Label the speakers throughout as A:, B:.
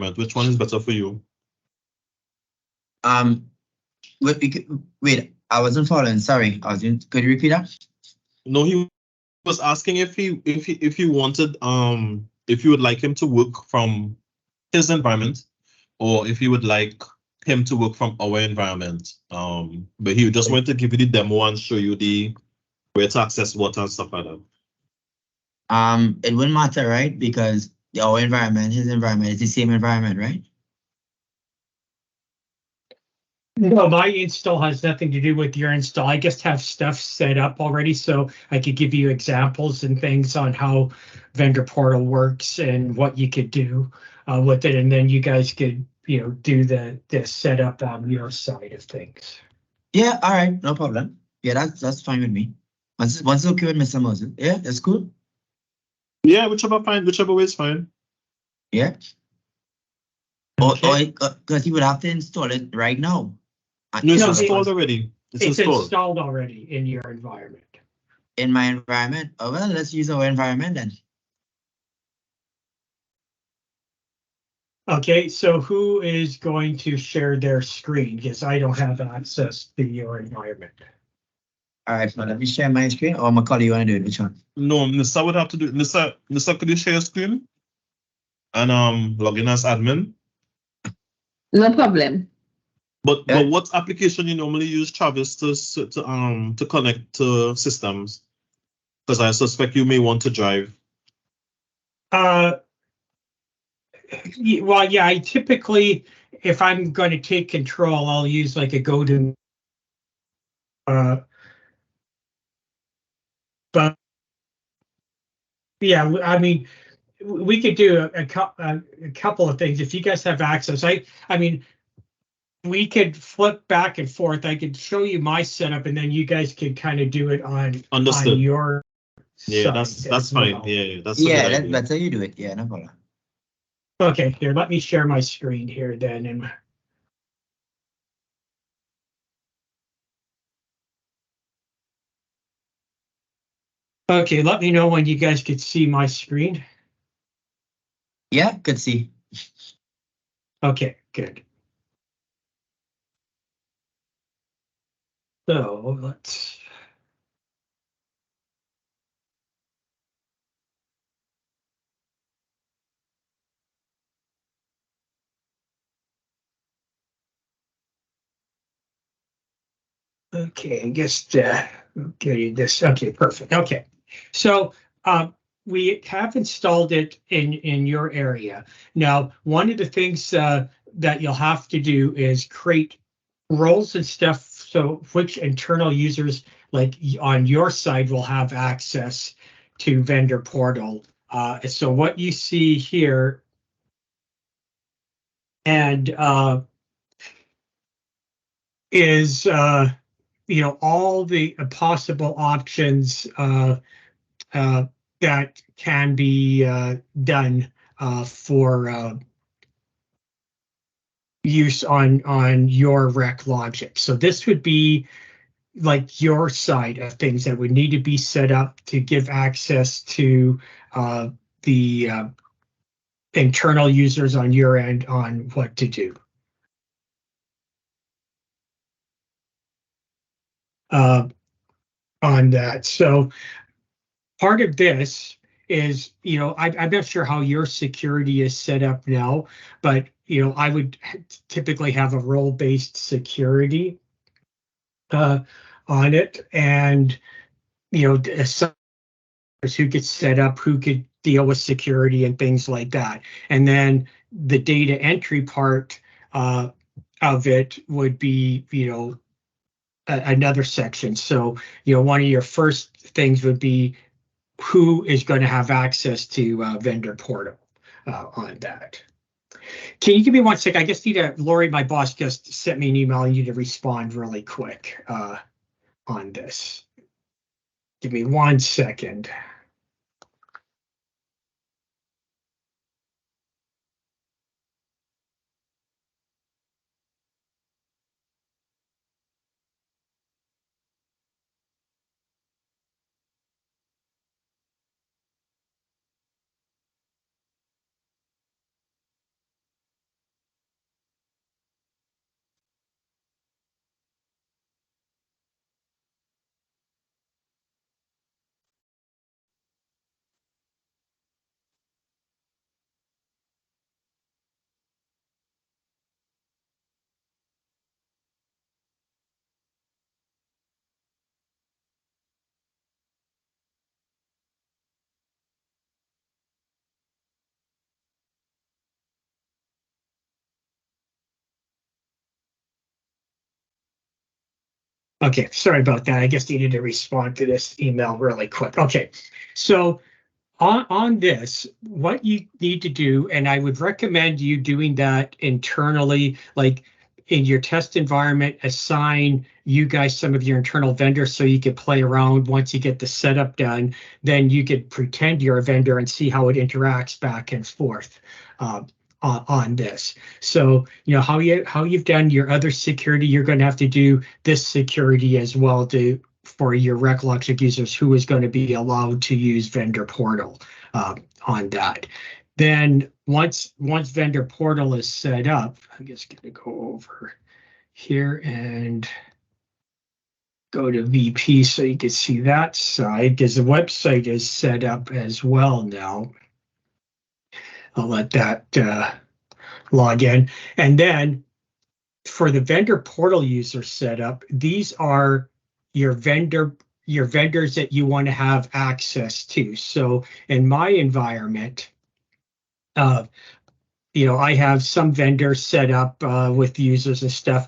A: environment? Which one is better for you?
B: Wait, I wasn't following. Sorry, could you repeat that?
A: No, he was asking if he wanted if you would like him to work from his environment, or if you would like him to work from our environment. But he just wanted to give you the demo and show you the where to access what and stuff like that.
B: It wouldn't matter, right? Because our environment, his environment is the same environment, right?
C: No, my install has nothing to do with your install. I just have stuff set up already, so I could give you examples and things on how vendor portal works and what you could do with it, and then you guys could, do the setup on your side of things.
B: Yeah, all right, no problem. Yeah, that's fine with me. Once it's okay with Mr. Moses. Yeah, that's cool.
A: Yeah, whichever way is fine.
B: Yeah.
C: Okay.
B: Because you would have to install it right now.
A: No, it's installed already.
C: It's installed already in your environment.
B: In my environment? Oh, well, let's use our environment then.
C: Okay, so who is going to share their screen? Because I don't have access to your environment.
B: All right, so let me share my screen, or Macaulay, you want to do it? Which one?
A: No, Nissa would have to do it. Nissa, could you share your screen? And log in as admin?
D: No problem.
A: But what application you normally use, Travis, to connect to systems? Because I suspect you may want to drive.
C: Well, yeah, I typically, if I'm going to take control, I'll use like a go-to. But yeah, I mean, we could do a couple of things if you guys have access. I mean, we could flip back and forth. I could show you my setup, and then you guys could kind of do it on your.
A: Yeah,
C: side
A: that's fine.
C: well.
A: Yeah, that's
B: that's how you do it. Yeah, no problem.
C: Okay, here, let me share my screen here then. And okay, let me know when you guys could see my screen.
B: Yeah, could see.
C: Okay, good. So let's. Okay, I guess getting this. Okay, perfect. Okay, so we have installed it in your area. Now, one of the things that you'll have to do is create roles and stuff. So which internal users like on your side will have access to vendor portal. So what you see here and is all the possible options that can be done for use on your ReQlogic. So this would be like your side of things that would need to be set up to give access to the internal users on your end on what to do. On that. So part of this is, I'm not sure how your security is set up now, but, I would typically have a role-based security on it. And, who gets set up, who could deal with security and things like that. And then the data entry part of it would be, another section. So, one of your first things would be who is going to have access to vendor portal on that. Can you give me 1 sec? I just need to, Lori, my boss, just sent me an email. I need to respond really quick on this. Give me 1 second. Okay, sorry about that. I just needed to respond to this email really quick. Okay, so on this, what you need to do, and I would recommend you doing that internally, like in your test environment, assign you guys some of your internal vendors so you could play around. Once you get the setup done, then you could pretend you're a vendor and see how it interacts back and forth on this. So, you know, how you've done your other security, you're going to have to do this security as well for your ReQlogic users who is going to be allowed to use vendor portal on that. Then once vendor portal is set up, I'm just going to go over here and go to VP so you can see that side, because the website is set up as well now. I'll let that log in. And then for the vendor portal user setup, these are your vendors that you want to have access to. So in my environment, you know, I have some vendors set up with users and stuff.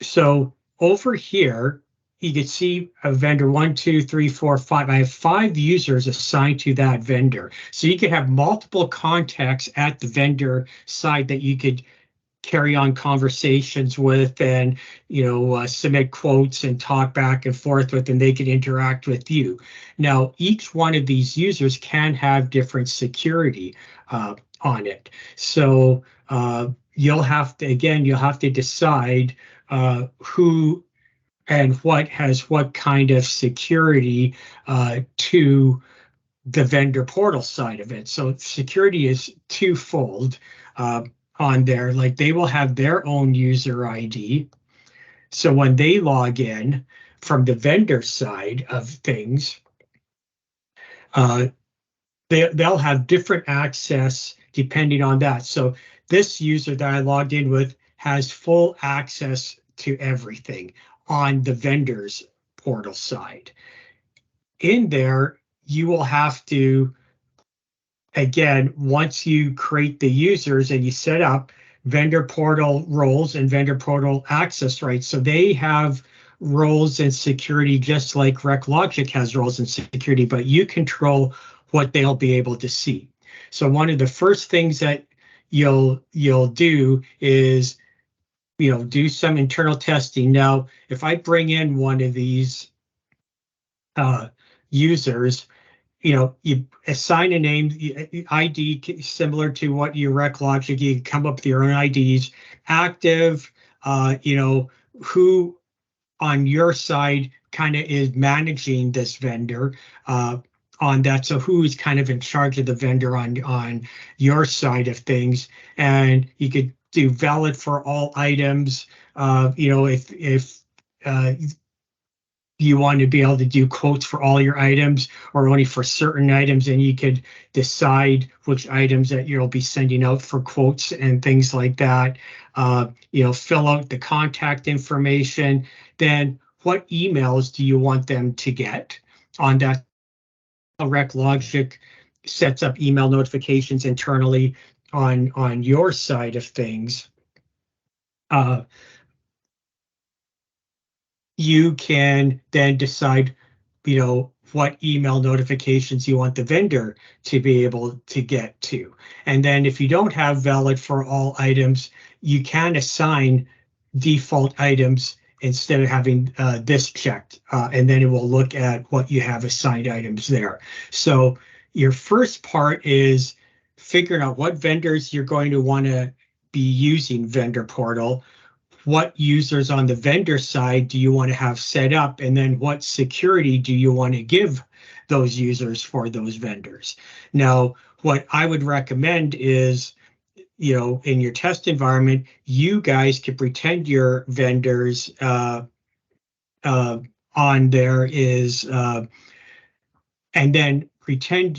C: So over here, you can see a vendor 1, 2, 3, 4, 5. I have 5 users assigned to that vendor. So you could have multiple contacts at the vendor side that you could carry on conversations with, and submit quotes and talk back and forth with, and they can interact with you. Now, each one of these users can have different security on it. So you'll have to decide who and what has what kind of security to the vendor portal side of it. So security is twofold on there. Like, they will have their own user ID. So when they log in from the vendor side of things, they'll have different access depending on that. So this user that I logged in with has full access to everything on the vendor's portal side. In there, you will have to, again, once you create the users and you set up vendor portal roles and vendor portal access rights, so they have roles and security just like ReQlogic has roles and security, but you control what they'll be able to see. So one of the first things that you'll do is do some internal testing. Now, if I bring in one of these users, you assign a name, ID similar to what your ReQlogic, you can come up with your own IDs, active, who on your side kind of is managing this vendor on that. So who's kind of in charge of the vendor on your side of things. And you could do valid for all items. If you want to be able to do quotes for all your items or only for certain items, and you could decide which items that you'll be sending out for quotes and things like that. Fill out the contact information. Then what emails do you want them to get on that? ReQlogic sets up email notifications internally on your side of things. You can then decide, what email notifications you want the vendor to be able to get to. And then if you don't have valid for all items, you can assign default items instead of having this checked, and then it will look at what you have assigned items there. So your first part is figuring out what vendors you're going to want to be using vendor portal, what users on the vendor side do you want to have set up, and then what security do you want to give those users for those vendors. Now, what I would recommend is, in your test environment, you guys could pretend your vendors on there is, and then pretend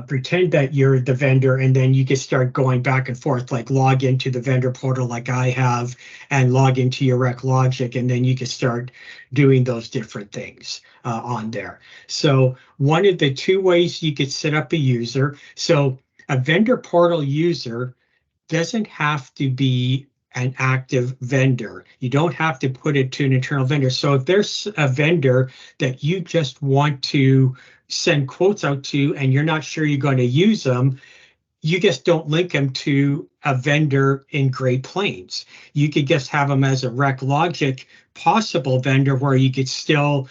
C: pretend that you're the vendor, and then you can start going back and forth, like log into the vendor portal like I have and log into your ReQlogic, and then you can start doing those different things on there. So one of the 2 ways you could set up a user. So a vendor portal user doesn't have to be an active vendor. You don't have to put it to an internal vendor. So if there's a vendor that you just want to send quotes out to and you're not sure you're going to use them, you just don't link them to a vendor in Great Plains. You could just have them as a ReQlogic possible vendor where you could still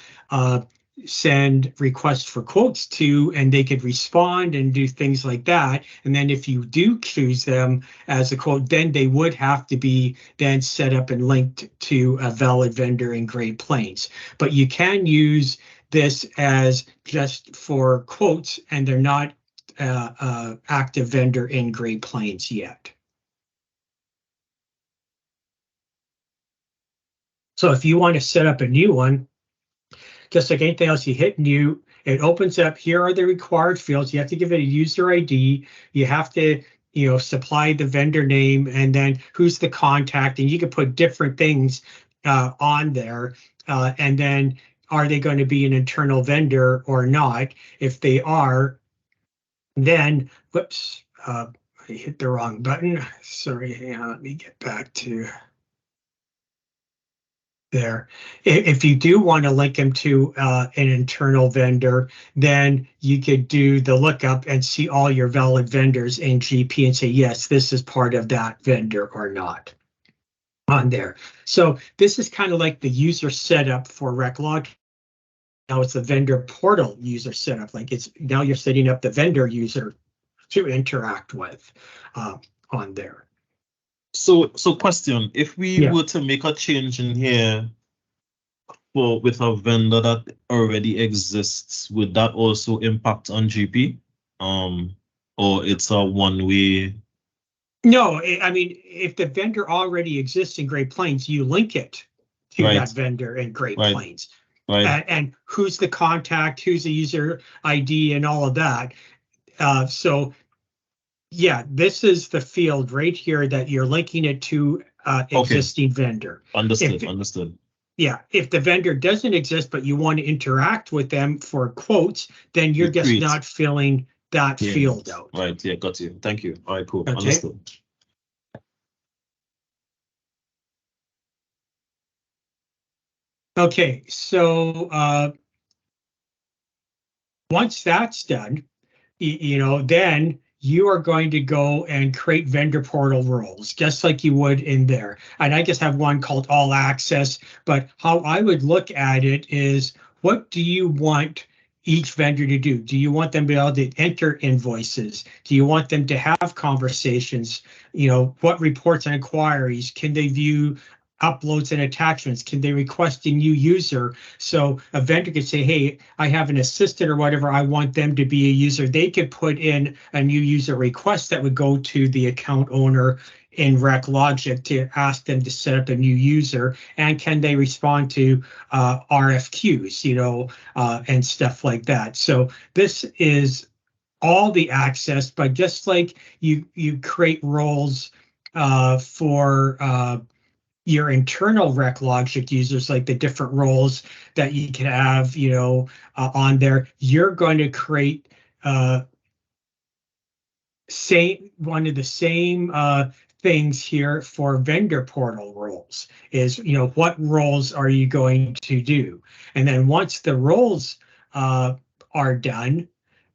C: send requests for quotes to, and they could respond and do things like that. And then if you do choose them as a quote, then they would have to be then set up and linked to a valid vendor in Great Plains. But you can use this as just for quotes, and they're not active vendor in Great Plains yet. So if you want to set up a new one, just like anything else, you hit new, it opens up. Here are the required fields. You have to give it a user ID. You have to, supply the vendor name and then who's the contact, and you can put different things on there. And then are they going to be an internal vendor or not? If they are, then, whoops, I hit the wrong button. Sorry, hang on, let me get back to there. If you do want to link them to an internal vendor, then you could do the lookup and see all your valid vendors in GP and say, yes, this is part of that vendor or not on there. So this is kind of like the user setup for ReQlogic. Now it's the vendor portal user setup. Like it's now you're setting up the vendor user to interact with on there.
A: So question, if we were to make a change in here with a vendor that already exists, would that also impact on GP? Or it's a one-way?
C: No, I mean, if the vendor already exists in Great Plains, you link it to that vendor in Great Plains. Right. And who's the contact, who's the user ID and all of that. So yeah, this is the field right here that you're linking it to existing vendor.
A: Understood.
C: Yeah, if the vendor doesn't exist, but you want to interact with them for quotes, then you're just not filling that field out.
A: Right, yeah, got you. Thank you. All right, cool.
C: Okay.
A: Understood.
C: Okay, so once that's done, then you are going to go and create vendor portal roles, just like you would in there. And I just have one called All Access, but how I would look at it is, what do you want each vendor to do? Do you want them to be able to enter invoices? Do you want them to have conversations? What reports and inquiries? Can they view uploads and attachments? Can they request a new user? So a vendor could say, hey, I have an assistant or whatever, I want them to be a user. They could put in a new user request that would go to the account owner in ReQlogic to ask them to set up a new user. And can they respond to RFQs, and stuff like that. So this is all the access, but just like you create roles for your internal ReQlogic users, like the different roles that you can have, on there, you're going to create one of the same things here for vendor portal roles is, what roles are you going to do? And then once the roles are done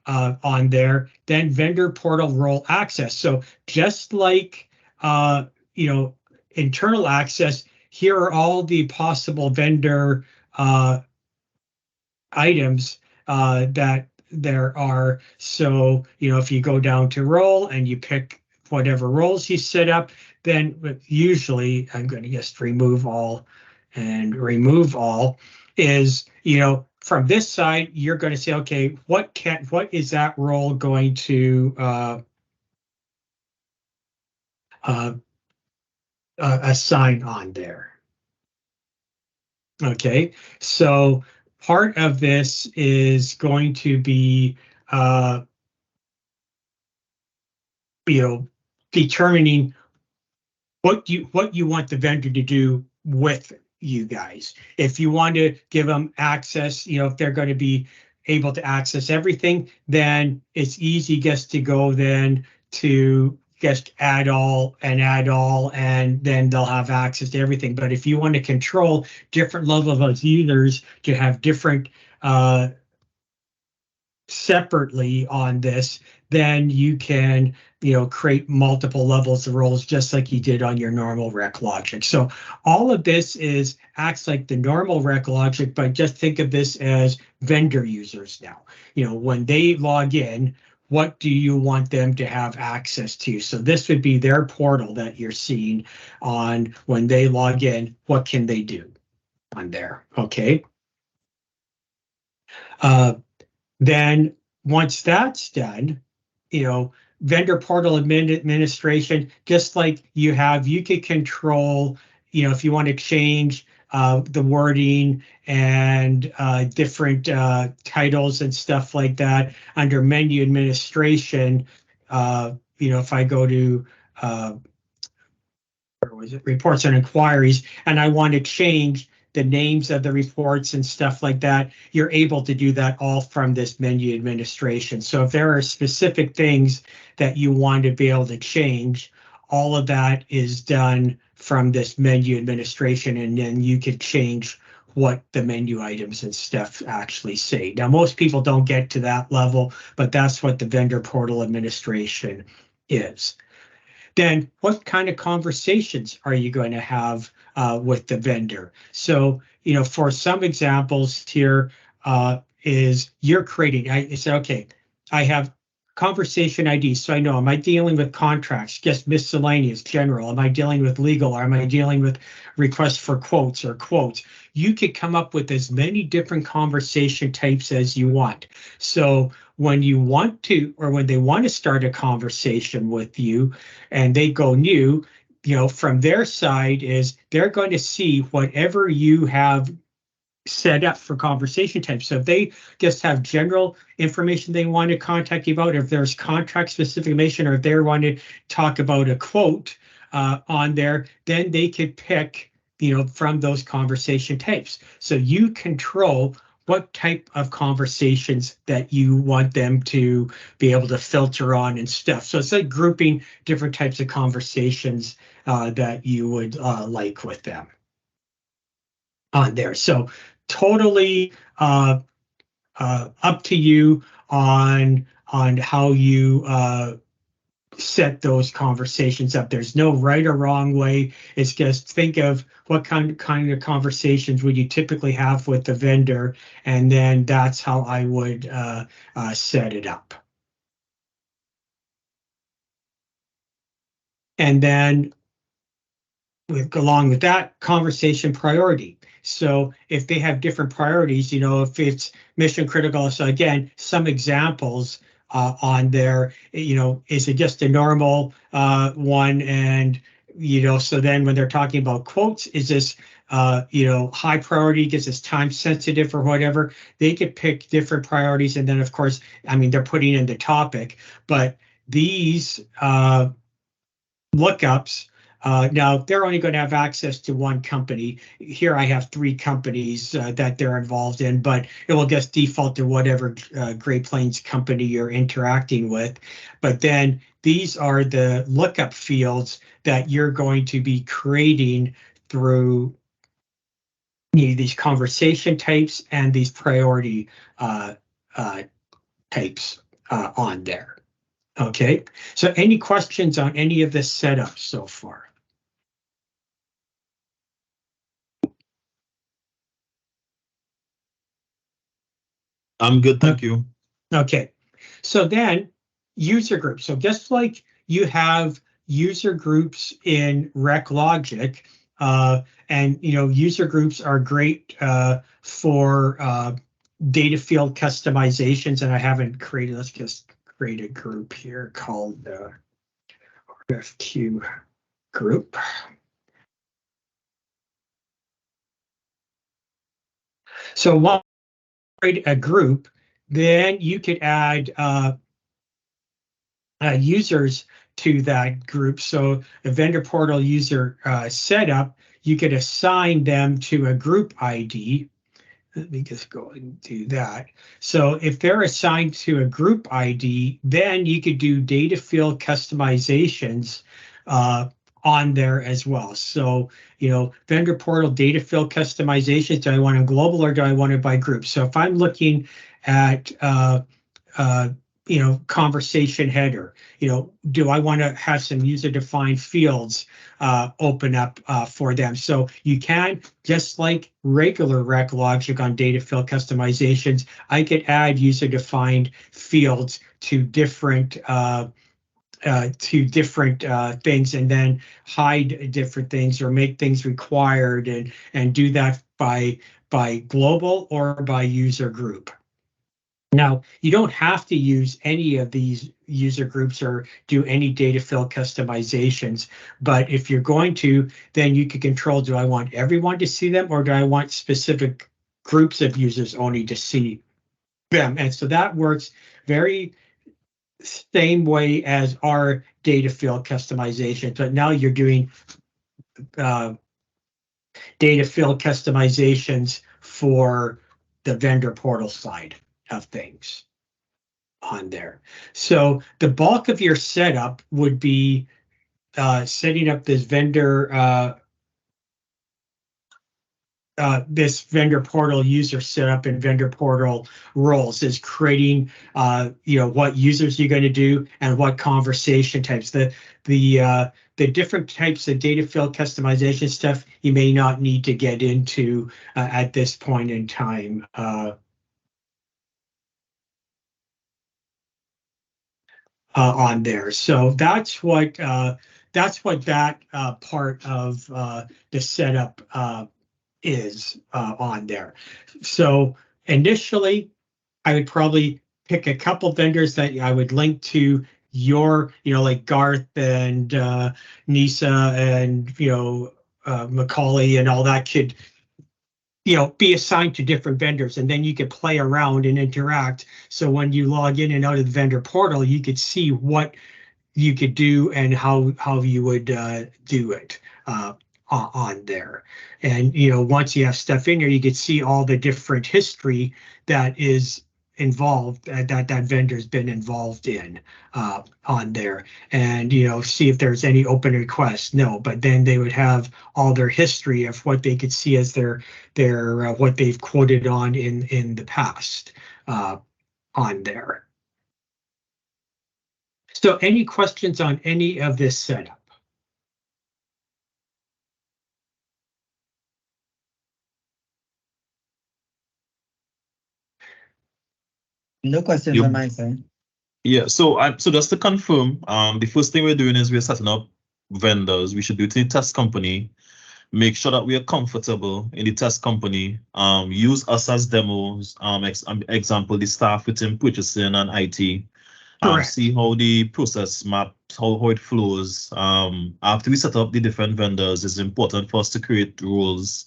C: on there, then vendor portal role access. So just like, internal access, here are all the possible vendor items that there are. So, if you go down to role and you pick whatever roles you set up, then usually I'm going to just remove all and remove all is, from this side, you're going to say, okay, what is that role going to assign on there? Okay, so part of this is going to be, determining what you want the vendor to do with you guys. If you want to give them access, if they're going to be able to access everything, then it's easy just to go then to just add all, and then they'll have access to everything. But if you want to control different levels of users to have different separately on this, then you can, create multiple levels of roles just like you did on your normal ReQlogic. So all of this acts like the normal ReQlogic, but just think of this as vendor users now. When they log in, what do you want them to have access to? So this would be their portal that you're seeing on when they log in. What can they do on there? Okay. Then once that's done, vendor portal administration, just like you could control, if you want to change the wording and different titles and stuff like that under menu administration. If I go to where was it? Reports and inquiries, and I want to change the names of the reports and stuff like that, you're able to do that all from this menu administration. So if there are specific things that you want to be able to change, all of that is done from this menu administration, and then you could change what the menu items and stuff actually say. Now, most people don't get to that level, but that's what the vendor portal administration is. Then what kind of conversations are you going to have with the vendor? So, for some examples here is you're creating, I say, okay, I have conversation ID. So I know, am I dealing with contracts, just miscellaneous, general? Am I dealing with legal? Or am I dealing with requests for quotes or quotes? You could come up with as many different conversation types as you want. So when you want to, or when they want to start a conversation with you and they go new, from their side is they're going to see whatever you have set up for conversation types. So if they just have general information they want to contact you about, if there's contract specific information, or if they want to talk about a quote on there, then they could pick, from those conversation types. So you control what type of conversations that you want them to be able to filter on and stuff. So it's like grouping different types of conversations that you would like with them on there. So totally up to you on how you set those conversations up. There's no right or wrong way. It's just think of what kind of conversations would you typically have with the vendor, and then that's how I would set it up. And then along with that, conversation priority. So if they have different priorities, if it's mission critical, so again, some examples on there, is it just a normal one? And, so then when they're talking about quotes, is this, high priority, because it's time sensitive or whatever, they could pick different priorities. And then of course, they're putting in the topic, but these lookups, now they're only going to have access to one company. Here I have 3 companies that they're involved in, but it will just default to whatever Great Plains company you're interacting with. But then these are the lookup fields that you're going to be creating through these conversation types and these priority types on there. Okay, so any questions on any of this setup so far?
A: I'm good, thank you.
C: Okay, so then user groups. So just like you have user groups in ReQlogic, and user groups are great for data field customizations. And I haven't created. Let's just create a group here called RFQ group. So once you create a group, then you could add users to that group. So a vendor portal user setup, you could assign them to a group ID. Let me just go and do that. So if they're assigned to a group ID, then you could do data field customizations on there as well. So, vendor portal data field customizations, do I want them global or do I want it by group? So if I'm looking at, conversation header, do I want to have some user defined fields open up for them? So you can, just like regular ReQlogic on data field customizations, I could add user defined fields to different things and then hide different things or make things required and do that by global or by user group. Now, you don't have to use any of these user groups or do any data field customizations, but if you're going to, then you can control, do I want everyone to see them or do I want specific groups of users only to see them? And so that works very same way as our data field customization, but now you're doing data field customizations for the vendor portal side of things on there. So the bulk of your setup would be setting up this vendor portal user setup and vendor portal roles, is creating what users you're going to do and what conversation types. The different types of data field customization stuff you may not need to get into at this point in time. On there. So that's what that part of the setup is on there. So initially, I would probably pick a couple vendors that I would link to your, like Garth and Nisa and Macaulay and all that could be assigned to different vendors, and then you could play around and interact. So when you log in and out of the vendor portal, you could see what you could do and how you would do it on there. And once you have stuff in there, you could see all the different history that is involved that vendor's been involved in on there, and see if there's any open requests. No, but then they would have all their history of what they could see as their what they've quoted on in the past on there. So any questions on any of this setup?
B: No questions
A: You-
B: on my side.
A: Yeah, so just to confirm, the first thing we're doing is we're setting up vendors. We should do it in the test company. Make sure that we are comfortable in the test company. Use us as demos. Example, the staff within purchasing and IT.
C: Correct.
A: See how the process maps, how it flows. After we set up the different vendors, it's important for us to create rules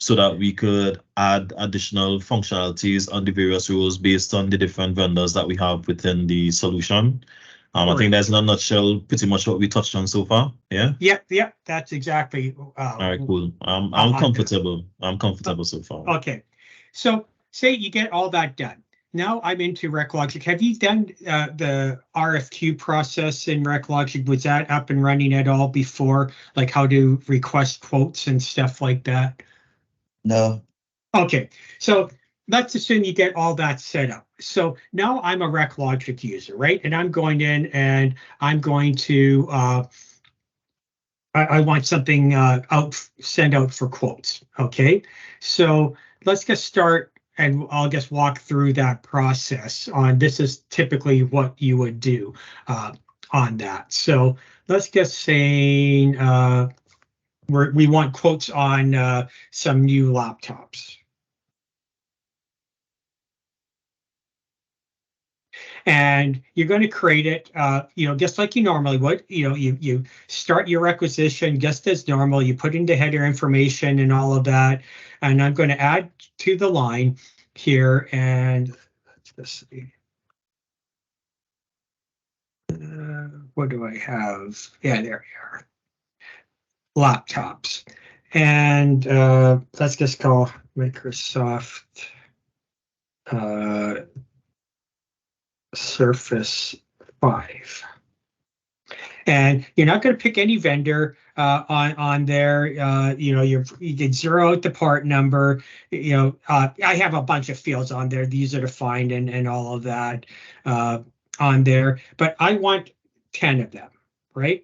A: so that we could add additional functionalities on the various rules based on the different vendors that we have within the solution. I think that's in a nutshell pretty much what we touched on so far. Yeah.
C: Yep. That's exactly.
A: All right, cool. I'm comfortable. I'm comfortable so far.
C: Okay, so say you get all that done. Now I'm into ReQlogic. Have you done the RFQ process in ReQlogic? Was that up and running at all before? Like how to request quotes and stuff like that?
B: No.
C: Okay, so let's assume you get all that set up. So now I'm a ReQlogic user, right? And I'm going in and I'm going to I want something send out for quotes. Okay, so let's get start and I'll just walk through that process on this is typically what you would do on that. So let's get saying we want quotes on some new laptops. And you're going to create it, just like you normally would. You start your requisition just as normal. You put in the header information and all of that. And I'm going to add to the line here. And let's see. What do I have? Yeah, there we are. Laptops. And let's just call Microsoft Surface 5. And you're not going to pick any vendor on there. You know, you can zero out the part number. You know, I have a bunch of fields on there. These are defined and all of that on there. But I want 10 of them, right?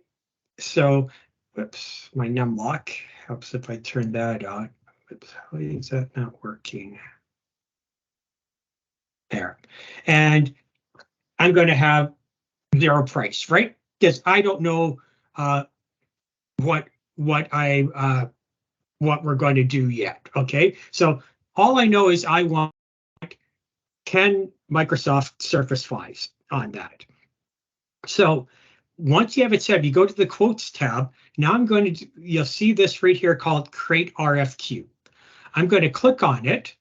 C: So, whoops, my numlock helps if I turn that on. Whoops, why is that not working? There. And I'm going to have 0 price, right? Because I don't know what we're going to do yet. Okay, so all I know is I want 10 Microsoft Surface 5s on that. So once you have it set, you go to the quotes tab. Now I'm going to, you'll see this right here called Create RFQ. I'm going to click on it.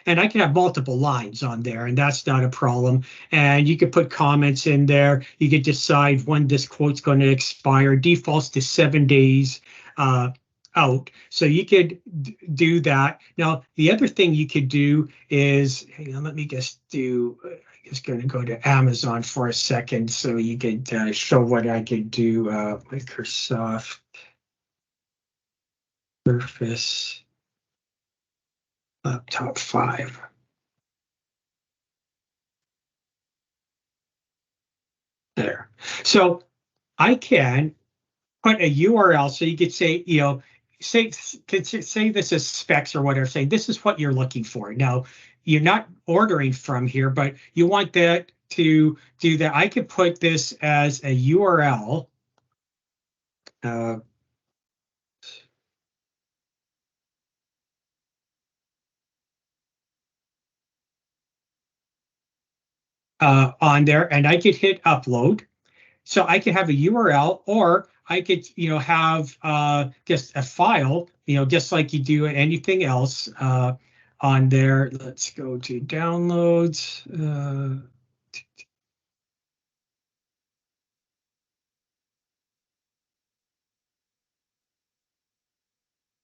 C: And I can have multiple lines on there, and that's not a problem. And you can put comments in there. You can decide when this quote's going to expire. Defaults to 7 days out. So you could do that. Now, the other thing you could do is, hang on, let me just do, I'm just going to go to Amazon for a second so you could show what I could do. Microsoft Surface Laptop 5. There. So I can put a URL so you could say, you know, say this is specs or whatever, say this is what you're looking for. Now, you're not ordering from here, but you want that to do that. I could put this as a URL. On there, and I could hit upload. So I could have a URL, or I could, you know, have just a file, you know, just like you do anything else on there. Let's go to downloads.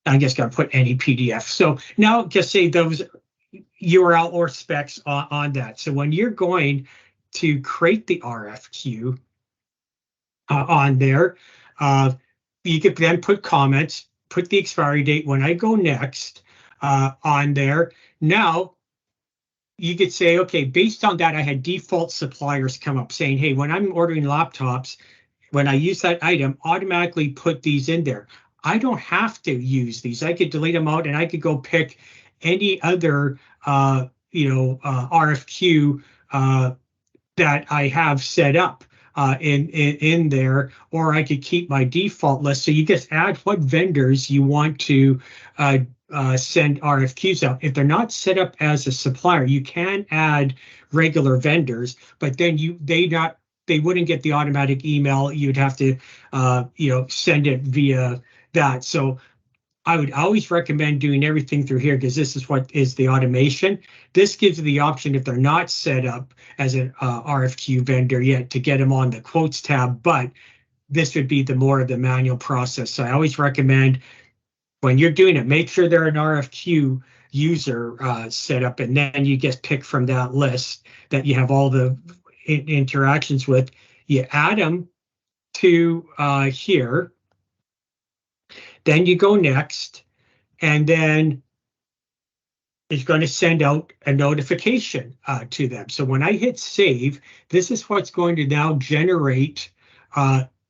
C: I'm just going to put any PDF. So now just say those URL or specs on that. So when you're going to create the RFQ on there, you could then put comments, put the expiry date when I go next on there. Now, you could say, okay, based on that, I had default suppliers come up saying, hey, when I'm ordering laptops, when I use that item, automatically put these in there. I don't have to use these. I could delete them out and I could go pick any other, RFQ that I have set up in there, or I could keep my default list. So you just add what vendors you want to send RFQs out. If they're not set up as a supplier, you can add regular vendors, but then they wouldn't get the automatic email. You'd have to send it via that. So I would always recommend doing everything through here, because this is what is the automation. This gives you the option, if they're not set up as an RFQ vendor yet, to get them on the quotes tab, but this would be the more of the manual process. So I always recommend, when you're doing it, make sure they're an RFQ user set up, and then you just pick from that list that you have all the interactions with. You add them to here. Then you go next, and then it's going to send out a notification to them. So when I hit save, this is what's going to now generate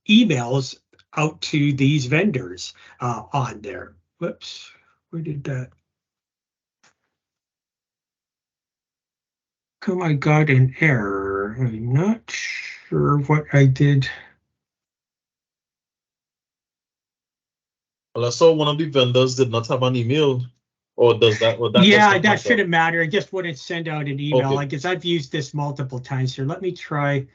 C: emails out to these vendors on there. Whoops, where did that? Oh, I got an error. I'm not sure what I did.
A: Well, I saw one of the vendors did not have an email, or does that? Or that
C: Yeah, that shouldn't matter. It just wouldn't send out an email.
A: Okay.
C: I guess I've used this multiple times here. Let me try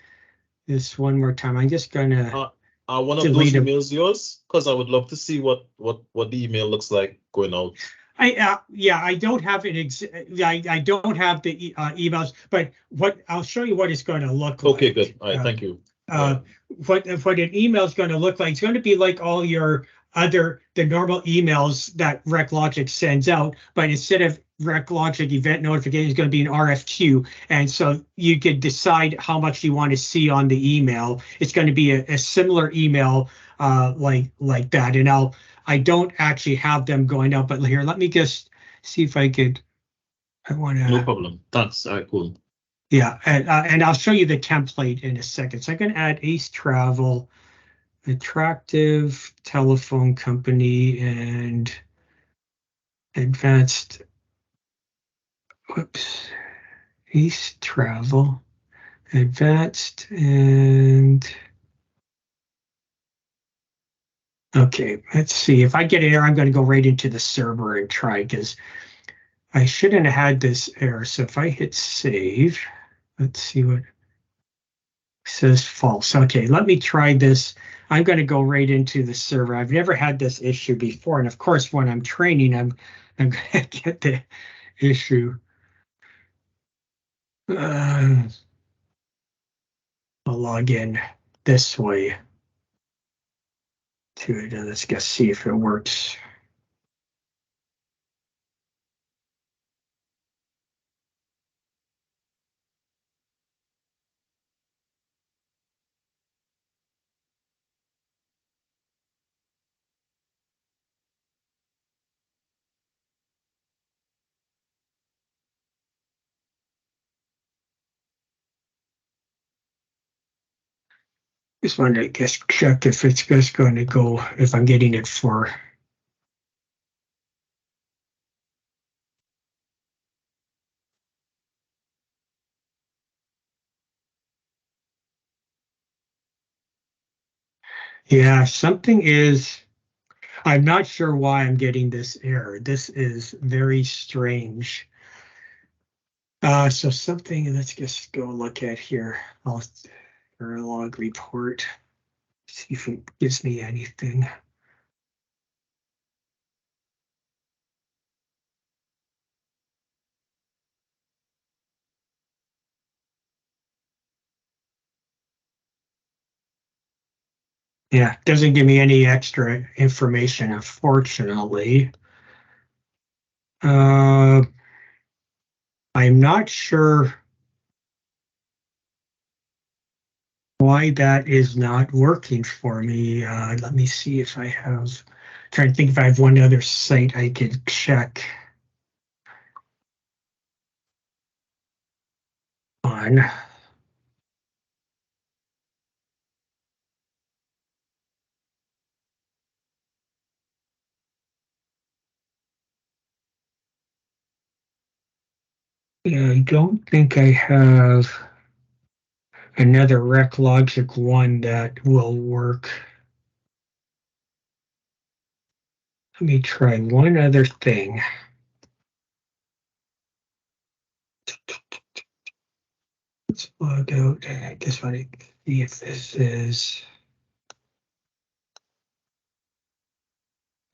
C: this one more time. I'm just gonna.
A: Are one of those emails yours? Because I would love to see what the email looks like going out.
C: I don't have an I don't have the emails, but I'll show you what it's going to look like.
A: Okay, good. All right, thank you.
C: What an email is going to look like. It's going to be like all your the normal emails that ReQlogic sends out, but instead of ReQlogic event notification is going to be an RFQ. And so you could decide how much you want to see on the email. It's going to be a similar email like that. And I don't actually have them going out, but here, let me just see if I want to.
A: No problem. That's cool.
C: Yeah, and I'll show you the template in a second. So I'm going to add Ace Travel, attractive telephone company, and advanced, whoops, Ace Travel, advanced, and okay, let's see. If I get an error, I'm going to go right into the server and try, because I shouldn't have had this error. So if I hit save, let's see what says false. Okay, let me try this. I'm going to go right into the server. I've never had this issue before. And of course, when I'm training, I'm going to get the issue. I'll log in this way to it, and let's just see if it works. Just wanted to just check if it's just going to go, if I'm getting it for. Yeah, something is, I'm not sure why I'm getting this error. This is very strange. So something, let's just go look at here. I'll log report, see if it gives me anything. Yeah, doesn't give me any extra information, unfortunately. I'm not sure why that is not working for me. Let me see if I have, trying to think if I have one other site I could check on. Yeah, I don't think I have another ReQlogic one that will work. Let me try one other thing. Let's log out. I just want to see if this is.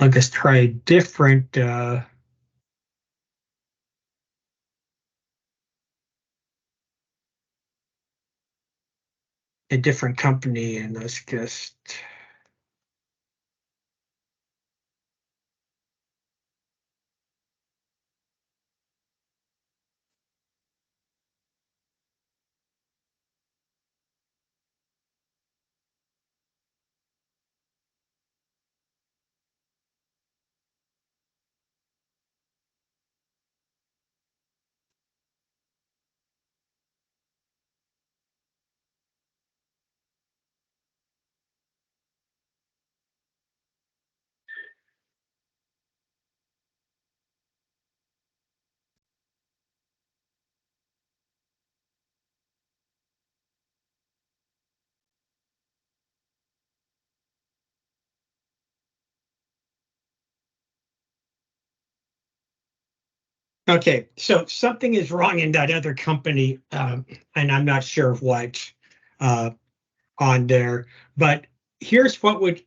C: I'll just try a different. A different company, and let's just. Okay, so something is wrong in that other company, and I'm not sure what on there, but here's what would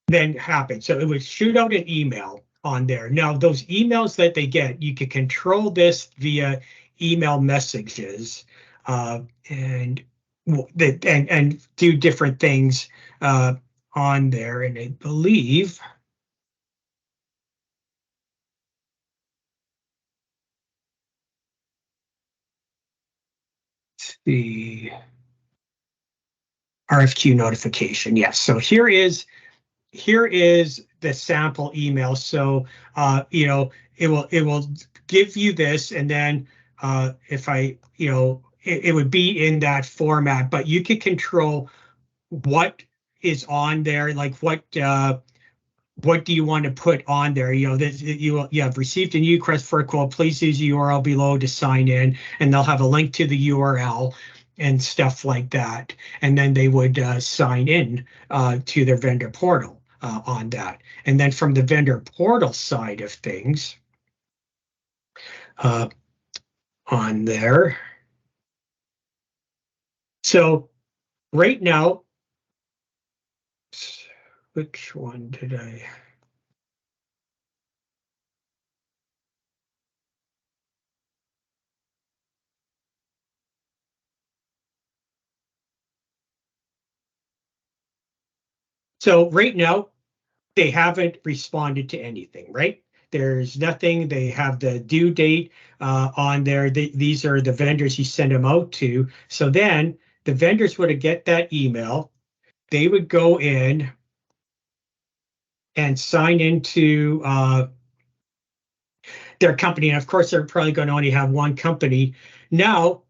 C: then happen. So it would shoot out an email on there. Now, those emails that they get, you can control this via email messages and do different things on there, and I believe the RFQ notification. Yes. So here is the sample email. So you know, it will give you this, and then if I, you know, it would be in that format, but you can control what is on there, like what do you want to put on there? You know, that you have received a new request for a quote. Please use the URL below to sign in, and they'll have a link to the URL and stuff like that. And then they would sign in to their vendor portal on that. And then from the vendor portal side of things, on there. So right now, which one did I? So right now, they haven't responded to anything, right? There's nothing. They have the due date on there. These are the vendors you send them out to. So then the vendors would get that email. They would go in and sign into their company. And of course, they're probably going to only have one company. Now,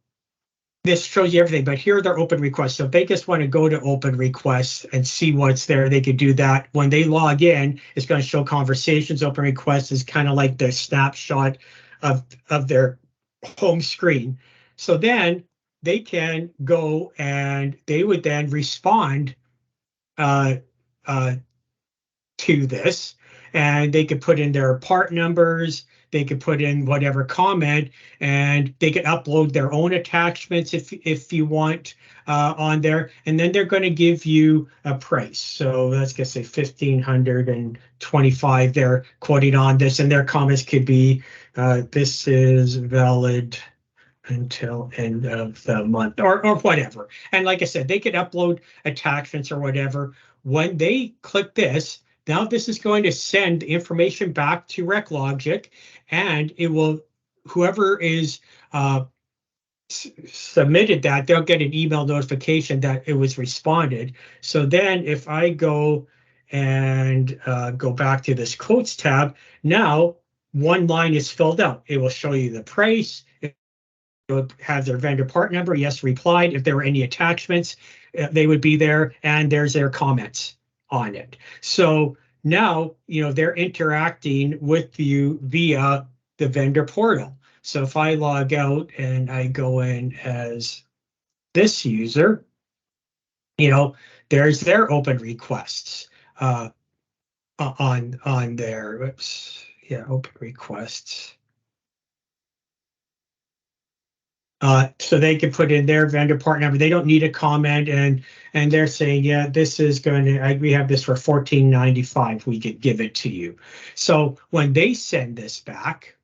C: this shows you everything, but here are their open requests. So if they just want to go to open requests and see what's there, they could do that. When they log in, it's going to show conversations. Open requests is kind of like the snapshot of their home screen. So then they can go and they would then respond to this, and they could put in their part numbers, they could put in whatever comment, and they could upload their own attachments if you want on there, and then they're going to give you a price. So let's just say 1,525 they're quoting on this, and their comments could be this is valid until end of the month or whatever. And like I said, they could upload attachments or whatever. When they click this, now this is going to send information back to ReQlogic, and it will, whoever is submitted that, they'll get an email notification that it was responded. So then if I go and go back to this quotes tab, now one line is filled out. It will show you the price. It will have their vendor part number. Yes, replied. If there were any attachments, they would be there, and there's their comments on it. So now, you know, they're interacting with you via the vendor portal. So if I log out and I go in as this user, you know, there's their open requests on there. Whoops. Yeah, open requests. So they can put in their vendor part number. They don't need a comment, and they're saying, yeah, this is going to, we have this for $14.95. We could give it to you. So when they send this back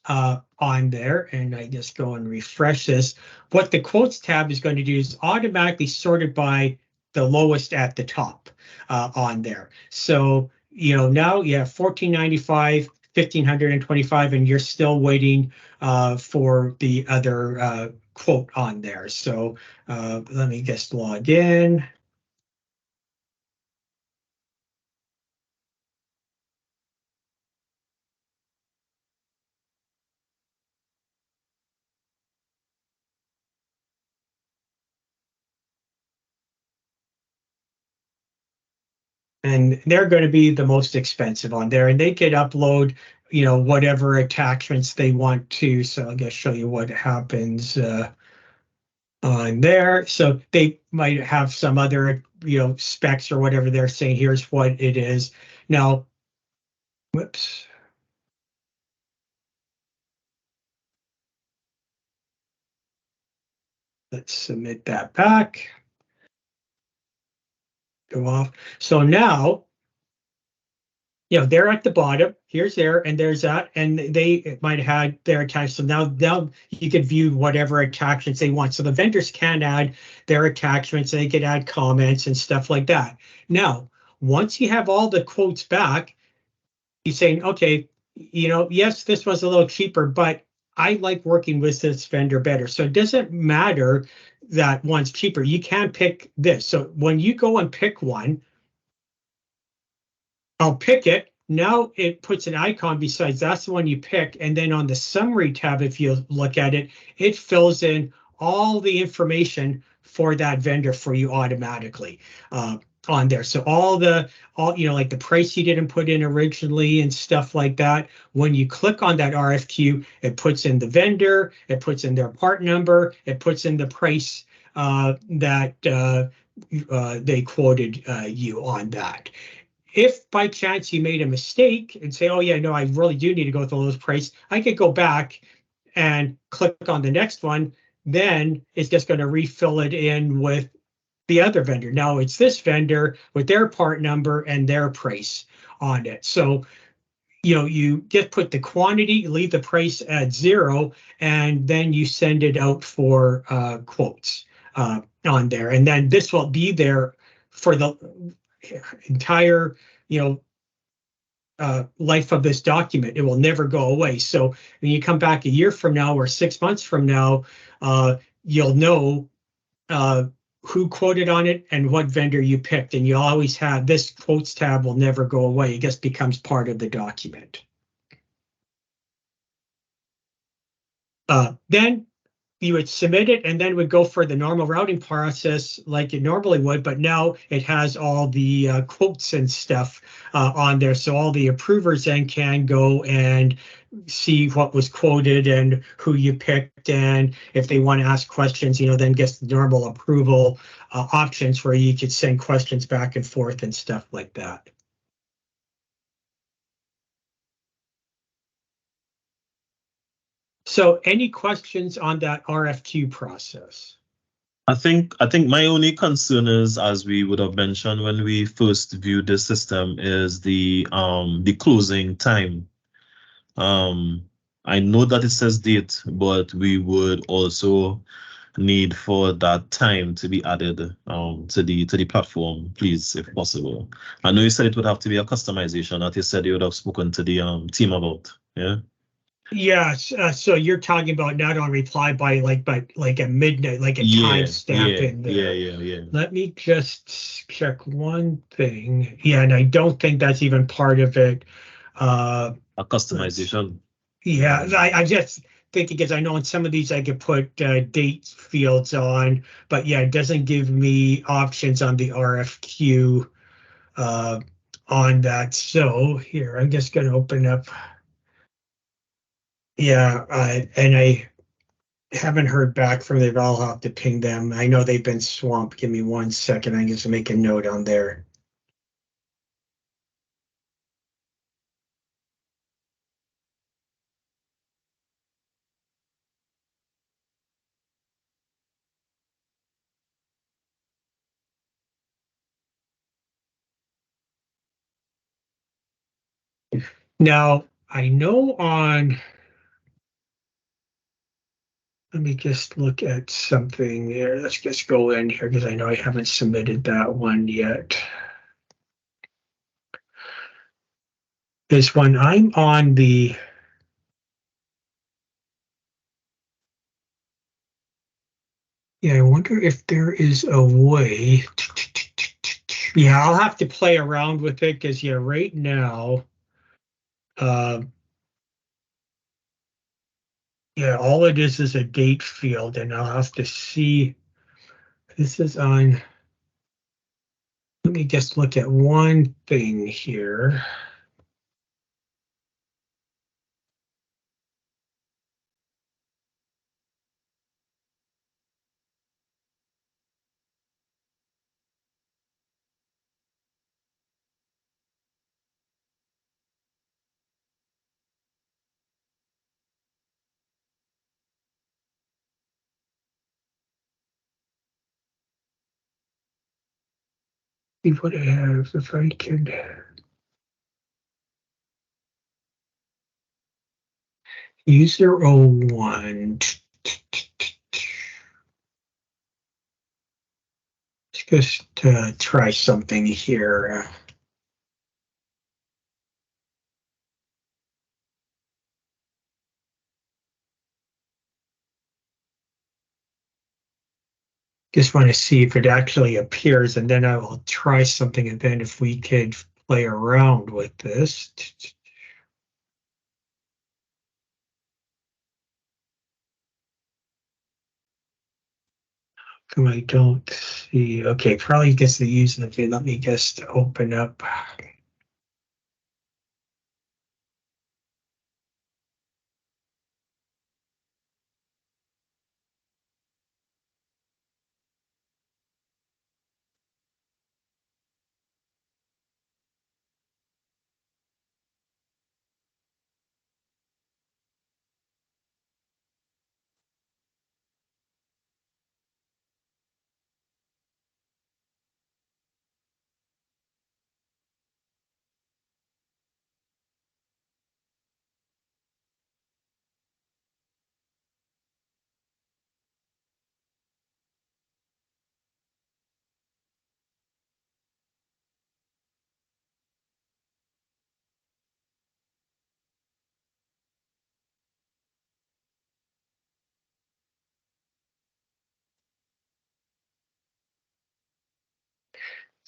C: on there, and I just go and refresh this, what the quotes tab is going to do is automatically sort it by the lowest at the top on there. So, you know, now you have $14.95, 1,525, and you're still waiting for the other quote on there. So let me just log in. And they're going to be the most expensive on there, and they could upload, you know, whatever attachments they want to. So I'll just show you what happens on there. So they might have some other, you know, specs or whatever they're saying. Here's what it is. Now, whoops. Let's submit that back. Go off. So now, you know, they're at the bottom. Here's there, and there's that, and they might have had their attachments. So now you can view whatever attachments they want. So the vendors can add their attachments. They could add comments and stuff like that. Now, once you have all the quotes back, you're saying, okay, yes, this was a little cheaper, but I like working with this vendor better. So it doesn't matter that one's cheaper. You can pick this. So when you go and pick one, I'll pick it. Now it puts an icon besides that's the one you pick. And then on the summary tab, if you look at it, it fills in all the information for that vendor for you automatically on there. So all like the price you didn't put in originally and stuff like that. When you click on that RFQ, it puts in the vendor, it puts in their part number, it puts in the price that they quoted you on that. If by chance you made a mistake and say, oh yeah, no, I really do need to go with the lowest price, I could go back and click on the next one. Then it's just going to refill it in with the other vendor. Now it's this vendor with their part number and their price on it. So, you just put the quantity, leave the price at 0, and then you send it out for quotes on there. And then this will be there for the entire life of this document. It will never go away. So when you come back a year from now or 6 months from now, you'll know who quoted on it and what vendor you picked, and you always have this quotes tab will never go away. It just becomes part of the document. Then you would submit it and then would go for the normal routing process like it normally would, but now it has all the quotes and stuff on there. So all the approvers then can go and see what was quoted and who you picked. And if they want to ask questions, then gets the normal approval options where you could send questions back and forth and stuff like that. So any questions on that RFQ process?
A: I think my only concern is, as we would have mentioned when we first viewed the system, is the closing time. I know that it says date, but we would also need for that time to be added to the platform, please, if possible. I know you said it would have to be a customization that you said you would have spoken to the team about. Yeah.
C: Yes, so you're talking about not on reply by but like at midnight, like a timestamp in there.
A: Yeah.
C: Let me just check one thing. Yeah, and I don't think that's even part of it.
A: A customization.
C: Yeah, I just thinking because I know in some of these I could put date fields on, but yeah, it doesn't give me options on the RFQ on that. So here, I'm just going to open up. Yeah, and I haven't heard back from them. I'll have to ping them. I know they've been swamped. Give me 1 second. I just make a note on there. Now, I know on, let me just look at something here. Let's just go in here because I know I haven't submitted that one yet. Is when I'm on the, yeah, I wonder if there is a way. Yeah, I'll have to play around with it because yeah, right now, yeah, all it is a date field, and I'll have to see. This is on. Let me just look at one thing here. See what I have, if I can. User 01. Let's just try something here. Just want to see if it actually appears, and then I will try something, and then if we could play around with this. I don't see. Okay, probably gets the user. Okay, let me just open up.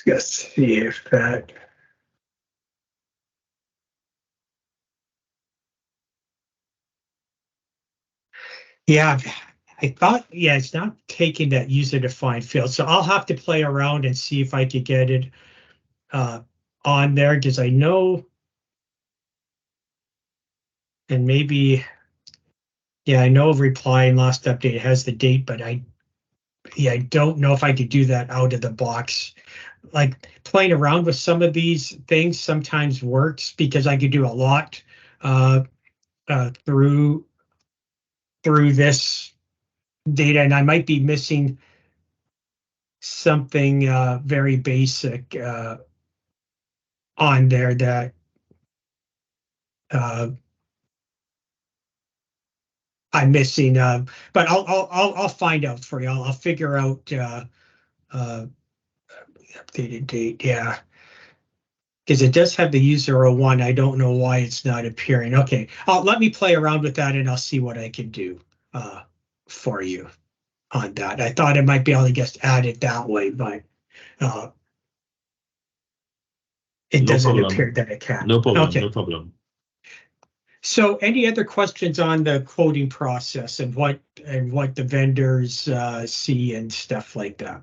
C: Let's see if that. Yeah, I thought, yeah, it's not taking that user defined field. So I'll have to play around and see if I could get it on there, because I know, and maybe, yeah, I know reply and last update has the date, but I don't know if I could do that out of the box. Like playing around with some of these things sometimes works because I could do a lot through this data, and I might be missing something very basic on there that I'm missing. But I'll find out for you. I'll figure out updated date. Yeah, because it does have the user 01. I don't know why it's not appearing. Okay, let me play around with that and I'll see what I can do for you on that. I thought it might be able to just add it that way, but it doesn't appear that it can.
A: No problem.
C: Okay.
A: No problem.
C: So any other questions on the quoting process and what the vendors see and stuff like that?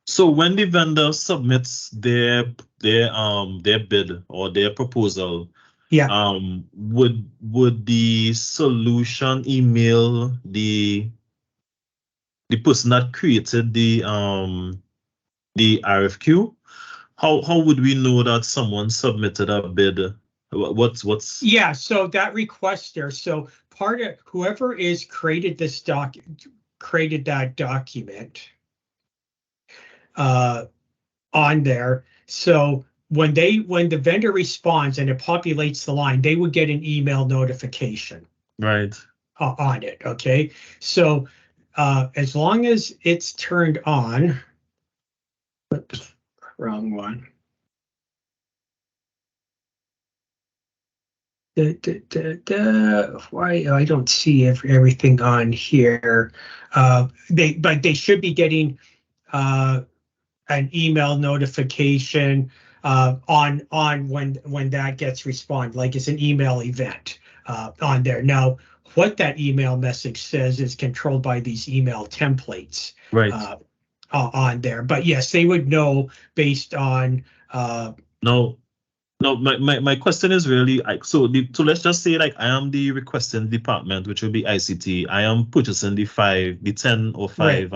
A: So when the vendor submits their bid or their proposal,
C: yeah,
A: would the solution email the person that created the RFQ? How would we know that someone submitted a bid? What's
C: yeah, so that requester, so part of whoever is created that document on there, so when the vendor responds and it populates the line, they would get an email notification
A: right?
C: On it. Okay, so as long as it's turned on, oops, wrong one. Why I don't see everything on here. But they should be getting an email notification on when that gets responded, like it's an email event on there. Now, what that email message says is controlled by these email templates
A: Right.
C: On there. But yes, they would know based on
A: No, my question is really like, so let's just say like I am the requesting department, which will be ICT. I am purchasing the 10 or 5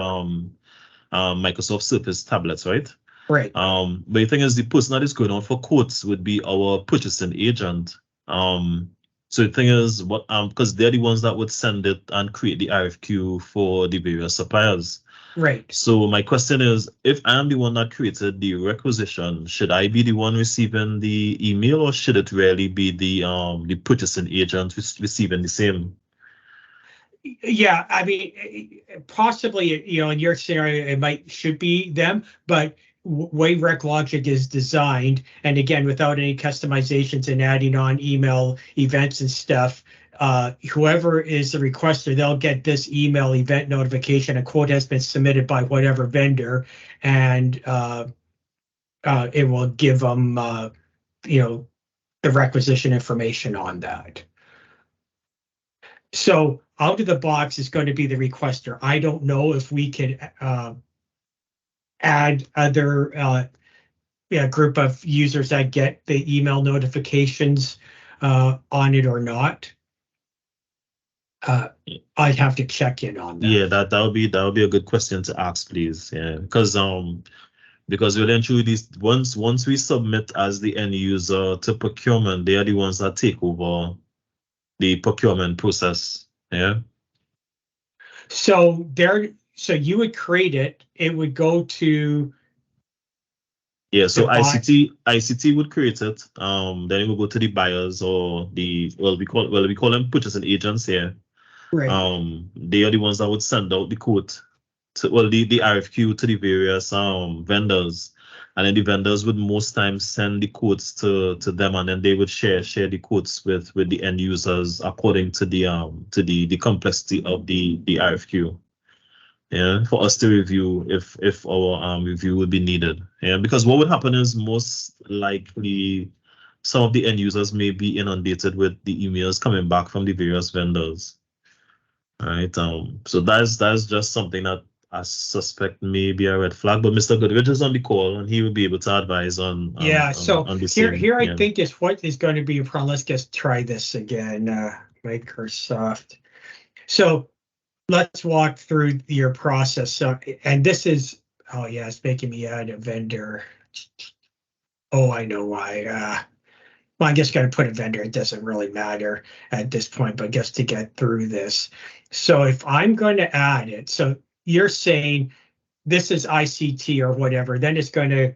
A: Microsoft Surface tablets, right?
C: Right.
A: But the thing is, the person that is going on for quotes would be our purchasing agent. So the thing is, what because they're the ones that would send it and create the RFQ for the various suppliers.
C: Right.
A: So my question is, if I'm the one that created the requisition, should I be the one receiving the email, or should it really be the purchasing agent receiving the same?
C: Yeah, I mean, possibly, in your scenario, it should be them, but way ReQlogic is designed, and again, without any customizations and adding on email events and stuff, whoever is the requester, they'll get this email event notification. A quote has been submitted by whatever vendor, and it will give them, the requisition information on that. So out of the box is going to be the requester. I don't know if we could add other group of users that get the email notifications on it or not. I'd have to check in on that.
A: Yeah, that would be a good question to ask, please. Yeah, because we'll ensure these once we submit as the end user to procurement, they are the ones that take over the procurement process. Yeah.
C: So you would create it. It would go to.
A: Yeah, so ICT would create it. Then it will go to the buyers or we call them purchasing agents here.
C: Right.
A: They are the ones that would send out the quote to the RFQ to the various vendors, and then the vendors would most times send the quotes to them, and then they would share the quotes with the end users according to the complexity of the RFQ. Yeah, for us to review if our review would be needed. Yeah, because what would happen is most likely some of the end users may be inundated with the emails coming back from the various vendors. Right. So that's just something that I suspect may be a red flag. But Mr. Goodrich is on the call and he will be able to advise on
C: so
A: on the
C: here
A: same.
C: I think is what is going to be a problem. Let's just try this again. Microsoft. So let's walk through your process. So, and this is, oh yeah, it's making me add a vendor. Oh, I know why. Well, I'm just going to put a vendor. It doesn't really matter at this point, but just to get through this. So if I'm going to add it, so you're saying this is ICT or whatever, then it's going to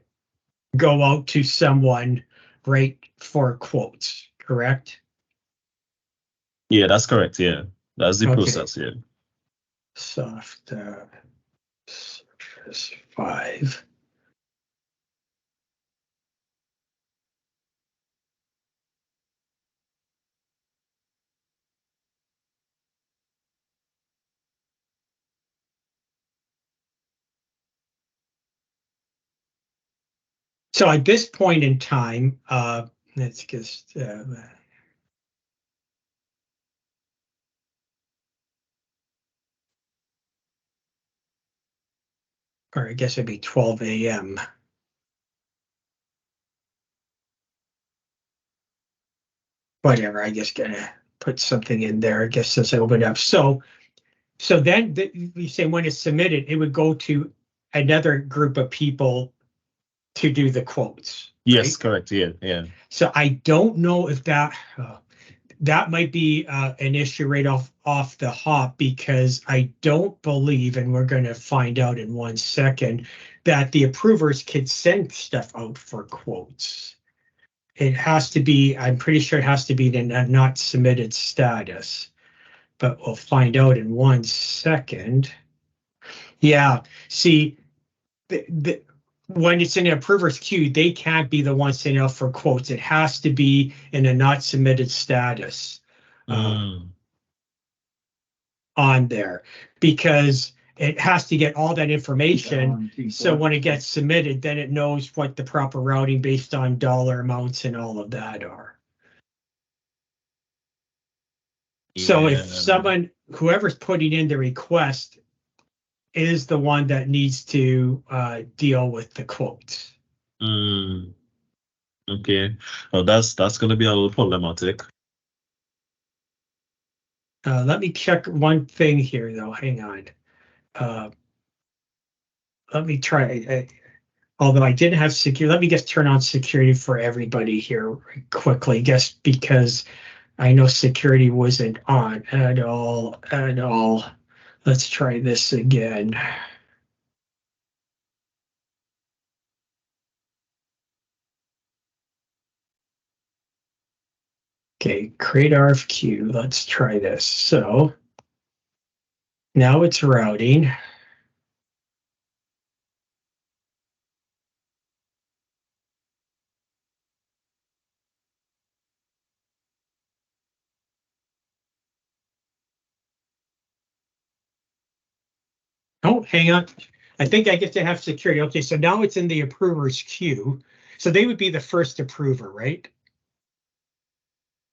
C: go out to someone, right, for quotes, correct?
A: Yeah, that's correct. Yeah, that's the
C: Okay.
A: process. Yeah.
C: Soft Surface 5. So at this point in time, let's just or I guess it'd be 12 a.m. Whatever, I just gonna put something in there. I guess this opened up. So then you say when it's submitted, it would go to another group of people to do the quotes.
A: Yes,
C: right?
A: correct. Yeah, yeah.
C: So I don't know if that might be an issue right off the hop, because I don't believe, and we're going to find out in 1 second, that the approvers could send stuff out for quotes. It has to be, I'm pretty sure it has to be in a not submitted status, but we'll find out in 1 second. Yeah, see, when it's in an approver's queue, they can't be the ones sending out for quotes. It has to be in a not submitted status on there, because it has to get all that information. So when it gets submitted, then it knows what the proper routing based on dollar amounts and all of that are. So if whoever's putting in the request is the one that needs to deal with the quotes.
A: Okay. Well, that's going to be a little problematic.
C: Let me check one thing here, though. Hang on. Let me try. Although I didn't have security, let me just turn on security for everybody here quickly, just because I know security wasn't on at all. Let's try this again. Okay, create RFQ. Let's try this. So now it's routing. Oh, hang on. I think I get to have security. Okay, so now it's in the approvers queue. So they would be the first approver, right?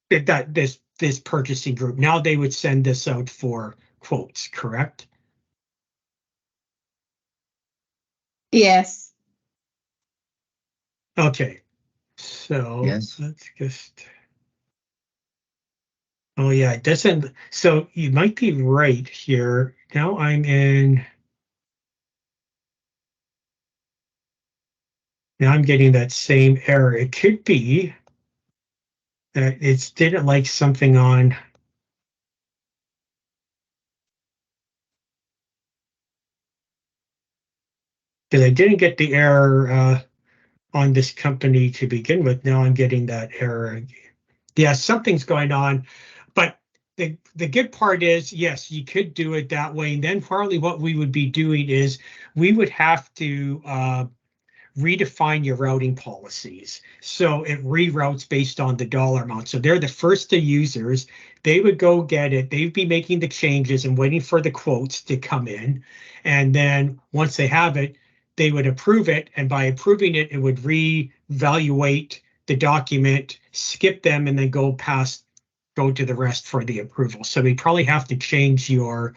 C: That this purchasing group. Now they would send this out for quotes, correct?
D: Yes.
C: Okay. So
B: Yes.
C: let's just. Oh yeah, it doesn't. So you might be right here. Now I'm in. Now I'm getting that same error. It could be that it didn't like something on. Because I didn't get the error on this company to begin with. Now I'm getting that error. Yeah, something's going on. But the good part is, yes, you could do it that way. And then partly what we would be doing is we would have to redefine your routing policies. So it reroutes based on the dollar amount. So they're the first to users. They would go get it. They'd be making the changes and waiting for the quotes to come in. And then once they have it, they would approve it. And by approving it, it would reevaluate the document, skip them, and then go to the rest for the approval. So we probably have to change your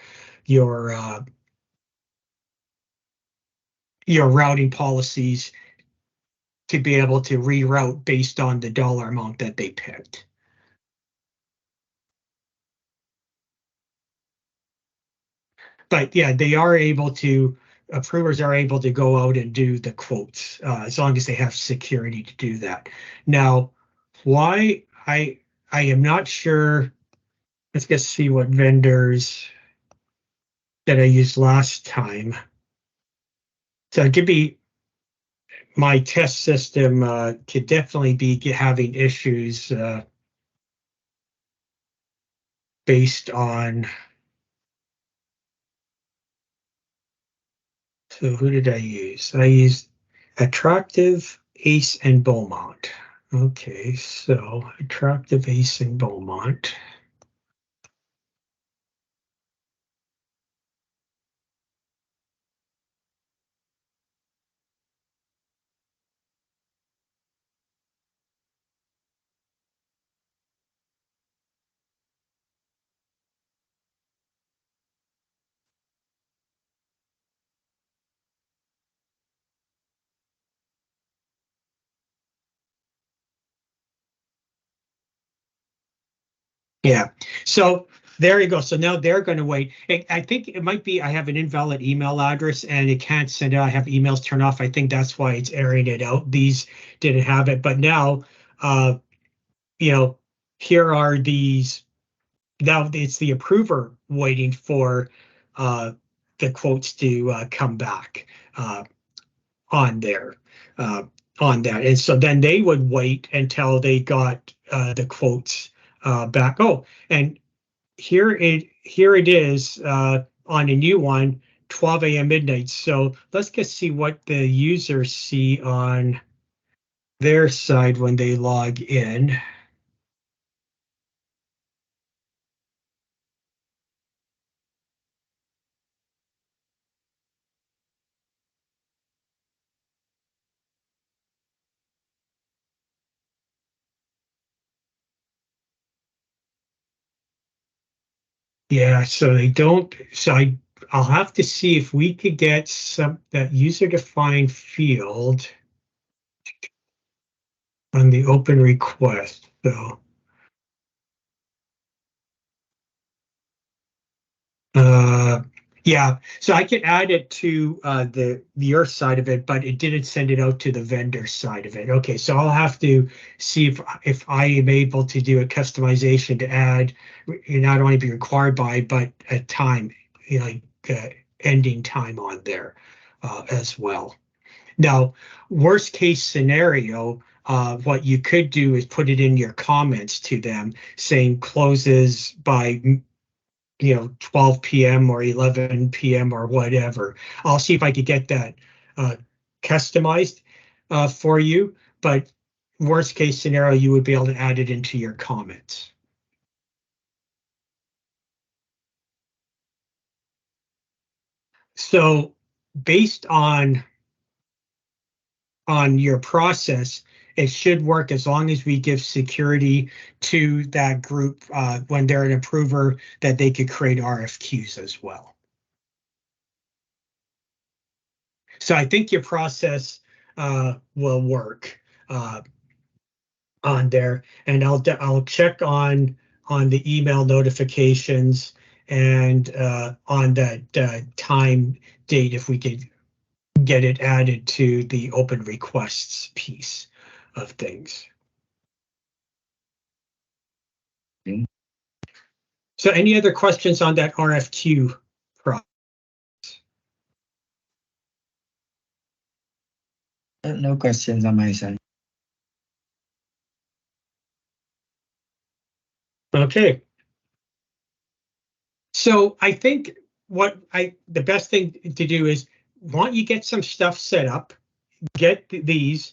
C: routing policies to be able to reroute based on the dollar amount that they picked. But yeah, they are able to, approvers are able to go out and do the quotes as long as they have security to do that. Now, why I am not sure. Let's just see what vendors that I used last time. So it could be my test system could definitely be having issues based on. So who did I use? I used Attractive, Ace, and Beaumont. Okay, so Attractive, Ace, and Beaumont. Yeah, so there you go. So now they're going to wait. I think it might be I have an invalid email address and it can't send out. I have emails turned off. I think that's why it's airing it out. These didn't have it, but now, you know, here are these. Now it's the approver waiting for the quotes to come back on there uh, on that, and so then they would wait until they got the quotes back. Oh, and here it is on a new one, 12 a.m. midnight. So let's just see what the users see on their side when they log in. Yeah, so they don't. So I'll have to see if we could get some that user defined field on the open request. So uh, yeah, so I can add it to the Earth side of it, but it didn't send it out to the vendor side of it. Okay, so I'll have to see if I am able to do a customization to add not only be required by, but a time, you know, like ending time on there as well. Now, worst case scenario, what you could do is put it in your comments to them saying closes by 12 p.m. or 11 p.m. or whatever. I'll see if I could get that customized for you, but worst case scenario, you would be able to add it into your comments. So based on your process, it should work as long as we give security to that group when they're an approver that they could create RFQs as well. So I think your process will work on there, and I'll check on the email notifications and on that time date if we could get it added to the open requests piece of things.
B: Okay.
C: So any other questions on that RFQ process?
B: No questions on my side.
C: Okay. So I think the best thing to do is, why don't you get some stuff set up, get these,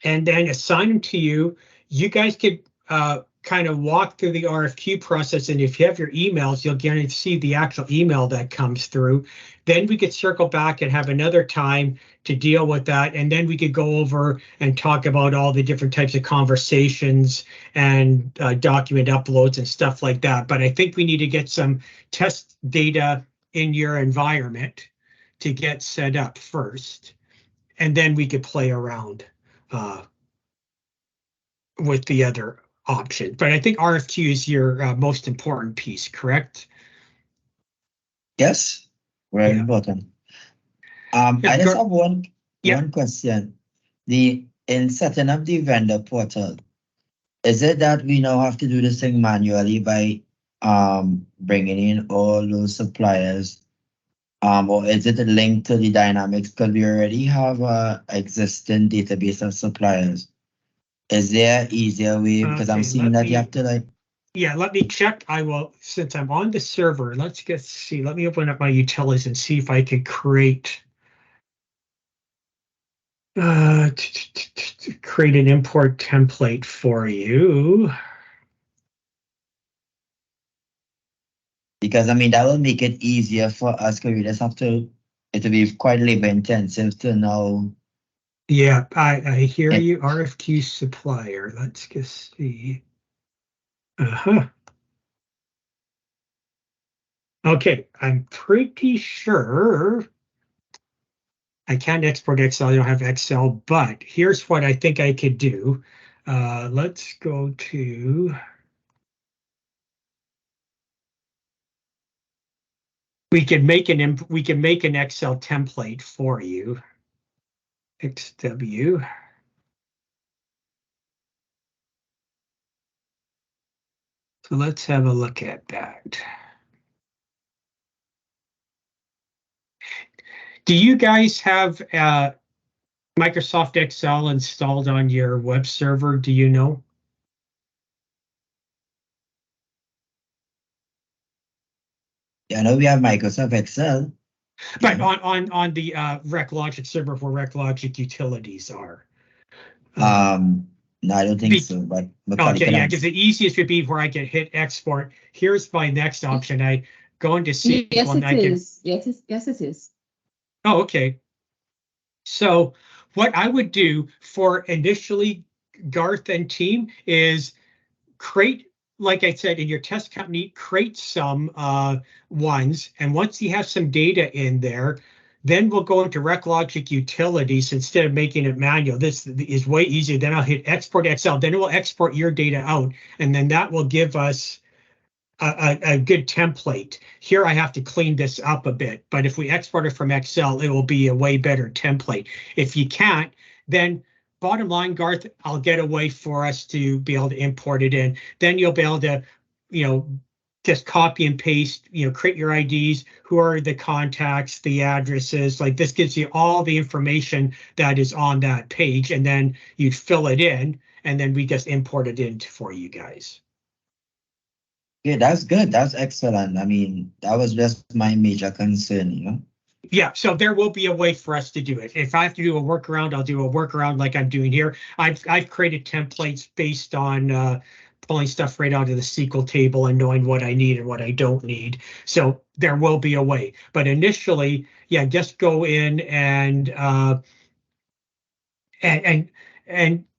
C: and then assign them to you. You guys could kind of walk through the RFQ process, and if you have your emails, you'll get to see the actual email that comes through. Then we could circle back and have another time to deal with that, and then we could go over and talk about all the different types of conversations and document uploads and stuff like that. But I think we need to get some test data in your environment to get set up first, and then we could play around with the other option. But I think RFQ is your most important piece, correct?
B: Yes, very
C: Yeah.
B: important.
C: Yeah,
B: I just have one
C: Yeah.
B: question. In setting up the vendor portal, is it that we now have to do this thing manually by bringing in all those suppliers? Or is it a link to the Dynamics? Because we already have a existing database of suppliers. Is there an easier way? Because I'm
C: Okay,
B: seeing that you have to like.
C: Yeah, let me check. I will, since I'm on the server, let's see. Let me open up my utilities and see if I can create create an import template for you.
B: Because I mean, that will make it easier for us because we just have to, it will be quite labor intensive to know.
C: Yeah, I hear
B: Yeah.
C: you. RFQ supplier. Let's just see. Uh-huh. Okay, I'm pretty sure I can't export Excel. I don't have Excel, but here's what I think I could do. Let's go to. We can make an Excel template for you. XW. So let's have a look at that. Do you guys have Microsoft Excel installed on your web server? Do you know?
B: I know we have Microsoft Excel.
C: But
B: Yeah.
C: on the ReQlogic server where ReQlogic utilities are.
B: No, I don't think so. But
C: Okay, yeah, because the easiest would be where I can hit export. Here's my next option. I go into SQL
D: Yes,
C: and
D: it
C: I can.
D: is. Yes, it is.
C: Oh, okay. So what I would do for initially Garth and team is create, like I said, in your test company, create some ones. And once you have some data in there, then we'll go into ReQlogic utilities instead of making it manual. This is way easier. Then I'll hit export Excel. Then it will export your data out. And then that will give us a good template. Here I have to clean this up a bit, but if we export it from Excel, it will be a way better template. If you can't, then bottom line, Garth, I'll get a way for us to be able to import it in. Then you'll be able to, just copy and paste, create your IDs, who are the contacts, the addresses, like this gives you all the information that is on that page, and then you fill it in, and then we just import it in for you guys.
B: Yeah, that's good. That's excellent. I mean, that was just my major concern,
C: Yeah, so there will be a way for us to do it. If I have to do a workaround, I'll do a workaround like I'm doing here. I've created templates based on pulling stuff right out of the SQL table and knowing what I need and what I don't need. So there will be a way. But initially, yeah, just go in and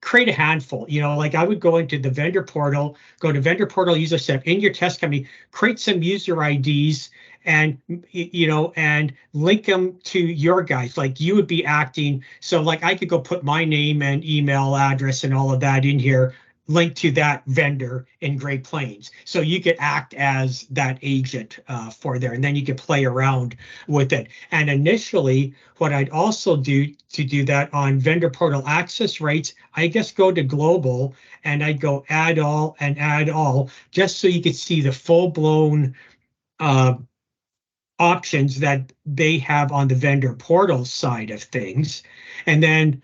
C: create a handful. You know, like I would go into the vendor portal, go to vendor portal user set in your test company, create some user IDs, and you know, and link them to your guys. Like you would be acting. So like I could go put my name and email address and all of that in here, linked to that vendor in Great Plains. So you could act as that agent for there, and then you could play around with it. And initially, what I'd also do to do that on vendor portal access rights, I just go to global and I'd go add all and add all, just so you could see the full-blown options that they have on the vendor portal side of things. And then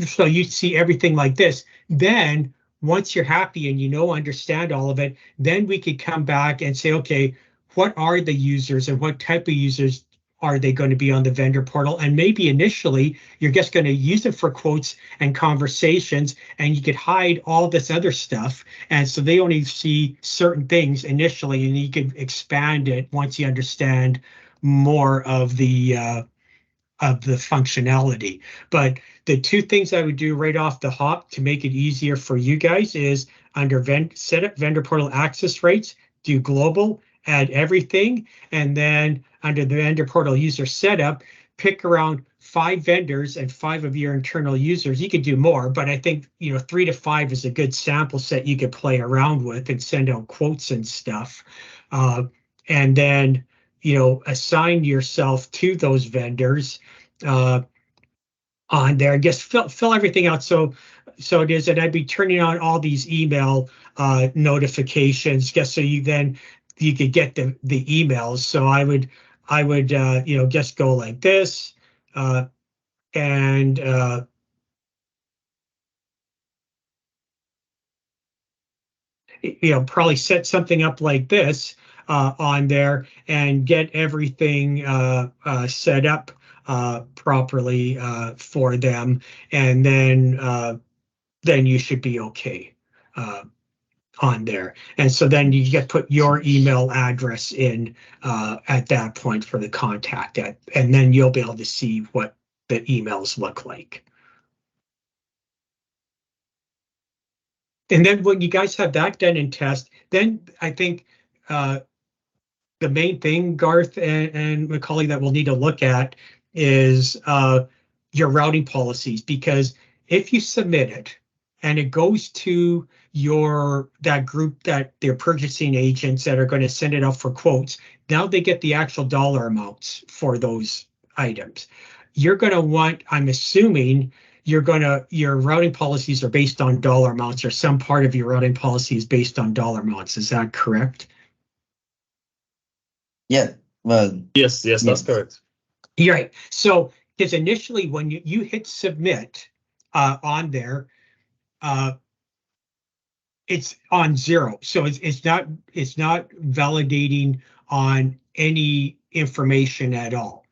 C: so you see everything like this. Then once you're happy and you know, understand all of it, then we could come back and say, okay, what are the users and what type of users are they going to be on the vendor portal? And maybe initially you're just going to use it for quotes and conversations, and you could hide all this other stuff. And so they only see certain things initially, and you can expand it once you understand more of the functionality. But the two things I would do right off the hop to make it easier for you guys is under setup vendor portal access rates, do global, add everything, and then under the vendor portal user setup, pick around 5 vendors and 5 of your internal users. You could do more, but I think 3 to 5 is a good sample set you could play around with and send out quotes and stuff. And then assign yourself to those vendors on there. Just fill everything out so it is, and I'd be turning on all these email notifications just so you could get the emails. So I would just go like this and probably set something up like this on there and get everything set up properly for them, and then you should be okay on there. And so then you get put your email address in at that point for the contact and then you'll be able to see what the emails look like. And then when you guys have that done in test, then I think the main thing, Garth and Macaulay, that we'll need to look at is your routing policies, because if you submit it and it goes to that group, that they're purchasing agents that are going to send it out for quotes, now they get the actual dollar amounts for those items. You're going to want, I'm assuming, your routing policies are based on dollar amounts, or some part of your routing policy is based on dollar amounts. Is that correct?
B: Yeah, well,
A: yes, that's correct.
C: You're right. So, because initially when you hit submit on there, it's on 0. So it's not validating on any information at all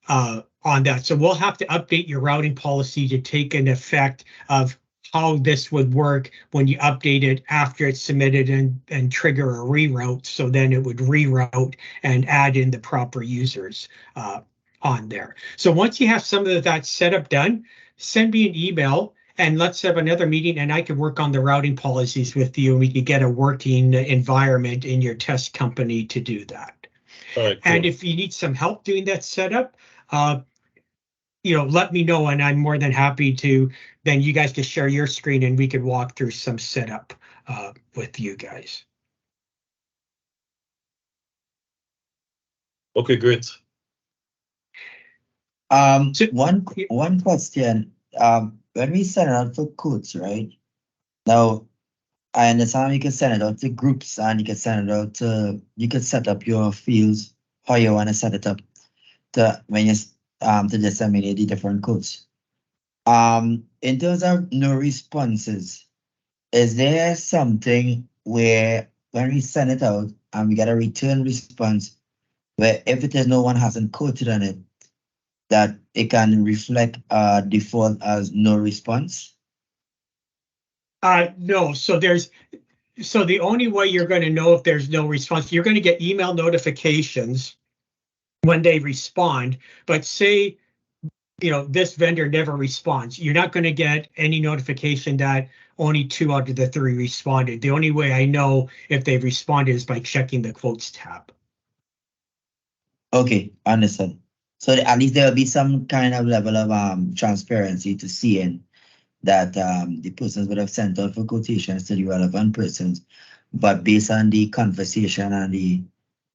C: on that. So we'll have to update your routing policy to take an effect of how this would work when you update it after it's submitted and trigger a reroute. So then it would reroute and add in the proper users on there. So once you have some of that setup done, send me an email and let's have another meeting, and I can work on the routing policies with you, and we could get a working environment in your test company to do that.
A: All right, cool.
C: And if you need some help doing that setup, let me know, and I'm more than happy to. Then you guys can share your screen, and we could walk through some setup with you guys.
A: Okay, great.
B: One question. When we send it out for quotes, right? Now, I understand you can send it out to groups, and you can send it out to, you can set up your fields how you want to set it up to when you to disseminate the different quotes. In terms of no responses, is there something where when we send it out and we get a return response, where if it is no one hasn't quoted on it, that it can reflect default as no response?
C: No, so the only way you're going to know if there's no response, you're going to get email notifications when they respond, but say, this vendor never responds, you're not going to get any notification that only 2 out of the 3 responded. The only way I know if they've responded is by checking the quotes tab.
B: Okay, understood. So at least there'll be some kind of level of transparency to seeing that the persons would have sent out for quotations to the relevant persons, but based on the conversation and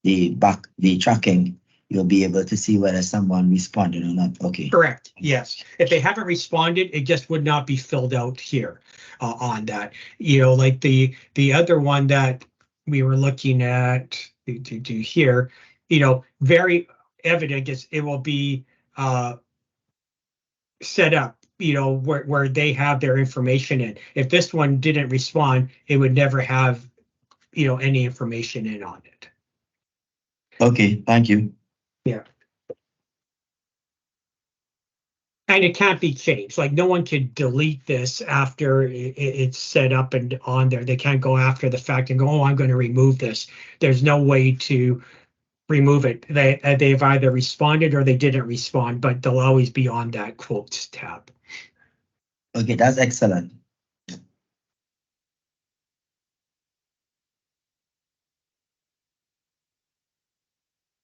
B: the tracking, you'll be able to see whether someone responded or not. Okay.
C: Correct. Yes. If they haven't responded, it just would not be filled out here on that. Like the other one that we were looking at to here, very evident is it will be set up, where they have their information in. If this one didn't respond, it would never have, any information in on it.
B: Okay, thank you.
C: Yeah. And it can't be changed. Like no one can delete this after it's set up and on there. They can't go after the fact and go, oh, I'm going to remove this. There's no way to remove it. They've either responded or they didn't respond, but they'll always be on that quotes tab.
B: Okay, that's excellent.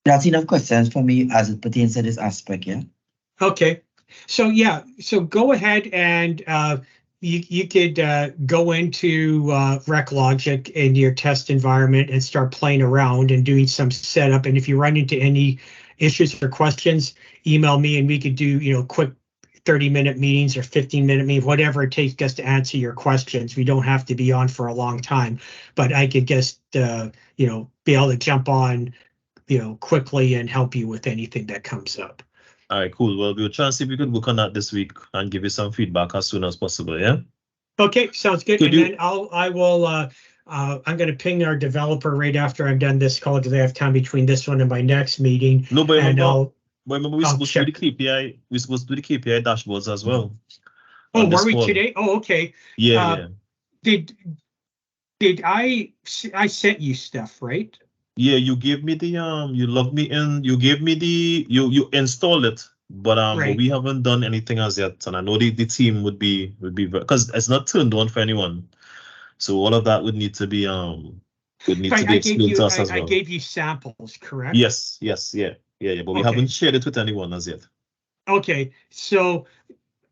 B: That's enough questions for me as it pertains to this aspect, yeah?
C: Okay. So yeah, so go ahead and you could go into ReQlogic in your test environment and start playing around and doing some setup. And if you run into any issues or questions, email me and we could do, quick 30-minute meetings or 15-minute meetings, whatever it takes us to answer your questions. We don't have to be on for a long time, but I could just, be able to jump on, quickly and help you with anything that comes up.
A: All right, cool. Well, we'll try and see if we could work on that this week and give you some feedback as soon as possible, yeah?
C: Okay, sounds good.
A: Could
C: And
A: you-
C: then I'm going to ping our developer right after I'm done this call because I have time between this one and my next meeting.
A: No, but
C: And
A: remember we're supposed to do the KPI. We're supposed to do the KPI dashboards as well.
C: oh,
A: on this
C: were we
A: call.
C: today? Oh, okay.
A: Yeah,
C: Did I sent you stuff, right?
A: yeah. You gave me the you logged me in. You gave me the you installed it, but
C: Right.
A: we haven't done anything as yet. And I know the team would be because it's not turned on for anyone. So all of that would need to be explained to us as
C: I
A: well.
C: gave you samples, correct?
A: Yes, yeah. But we
C: Okay.
A: haven't shared it with anyone as yet.
C: Okay, so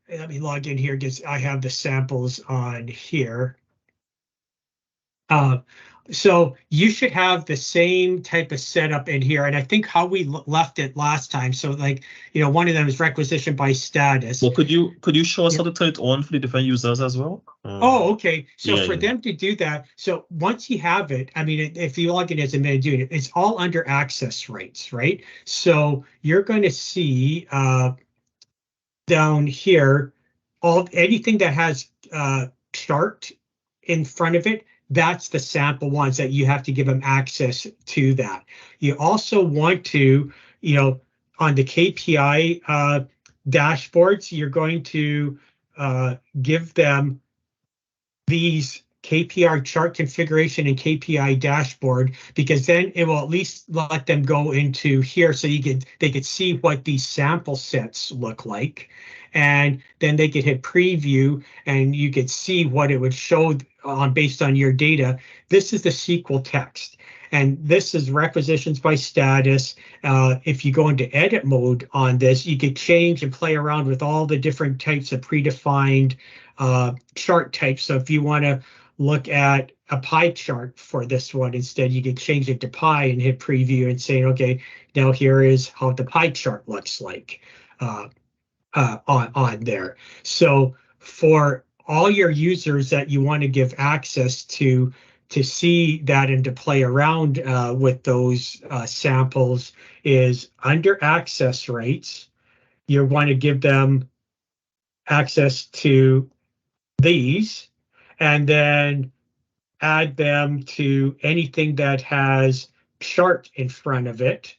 C: let me log in here because I have the samples on here. So you should have the same type of setup in here, and I think how we left it last time. So like, one of them is requisition by status.
A: Well, could you show us how to turn it on for the different users as well?
C: Oh, okay. So
A: yeah,
C: for
A: yeah.
C: them to do that, so once you have it, I mean, if you log in as a minute doing it, it's all under access rights, right? So you're going to see down here, anything that has chart in front of it, that's the sample ones that you have to give them access to that. You also want to, on the KPI dashboards, you're going to give them these KPI chart configuration and KPI dashboard, because then it will at least let them go into here so they could see what these sample sets look like. And then they could hit preview and you could see what it would show based on your data. This is the SQL text. And this is requisitions by status. If you go into edit mode on this, you could change and play around with all the different types of predefined chart types. So if you want to look at a pie chart for this one, instead you could change it to pie and hit preview and say, okay, now here is how the pie chart looks like on there. So for all your users that you want to give access to see that and to play around with those samples, is under access rights. You want to give them access to these and then add them to anything that has chart in front of it,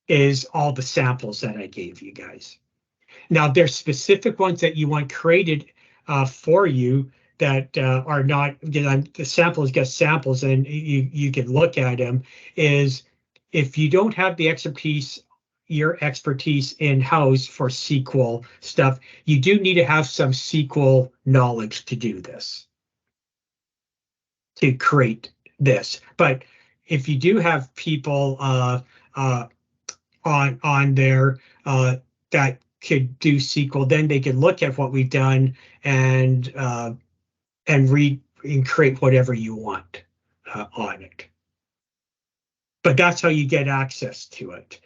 C: is all the samples that I gave you guys. Now, there's specific ones that you want created for you. that are not, the samples, just samples, and you can look at them, is if you don't have the expertise, your expertise in-house for SQL stuff, you do need to have some SQL knowledge to do this, to create this. But if you do have people on there that could do SQL, then they can look at what we've done and read and create whatever you want on it. But that's how you get access to it,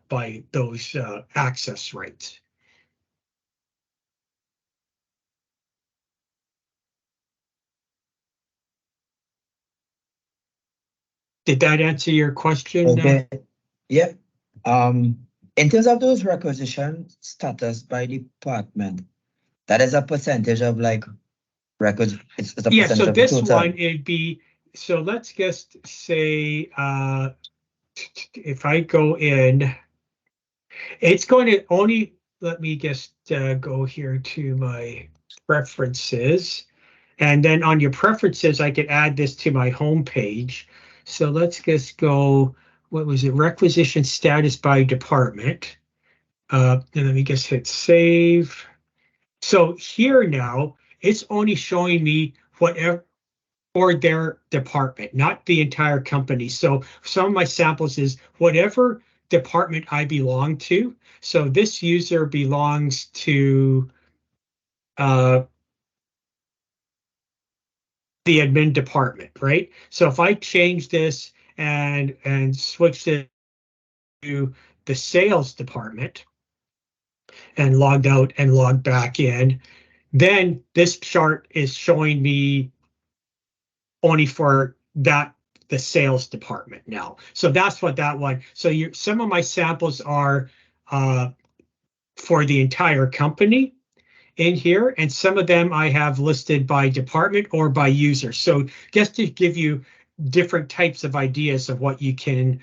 C: by those access rights. Did that answer your question?
B: Okay. Yeah. In terms of those requisition status by department, that is a percentage of like records. It's a
C: Yeah,
B: percentage
C: so
B: of the
C: this
B: total.
C: one, it'd be, so let's just say, if I go in, it's going to only, let me just go here to my preferences. And then on your preferences, I could add this to my home page. So let's just go, what was it? Requisition status by department. And let me just hit save. So here now, it's only showing me whatever for their department, not the entire company. So some of my samples is whatever department I belong to. So this user belongs to the admin department, right? So if I change this and switch it to the sales department and logged out and logged back in, then this chart is showing me only for that, the sales department now. So that's what that one. So some of my samples are for the entire company in here, and some of them I have listed by department or by user. So just to give you different types of ideas of what you can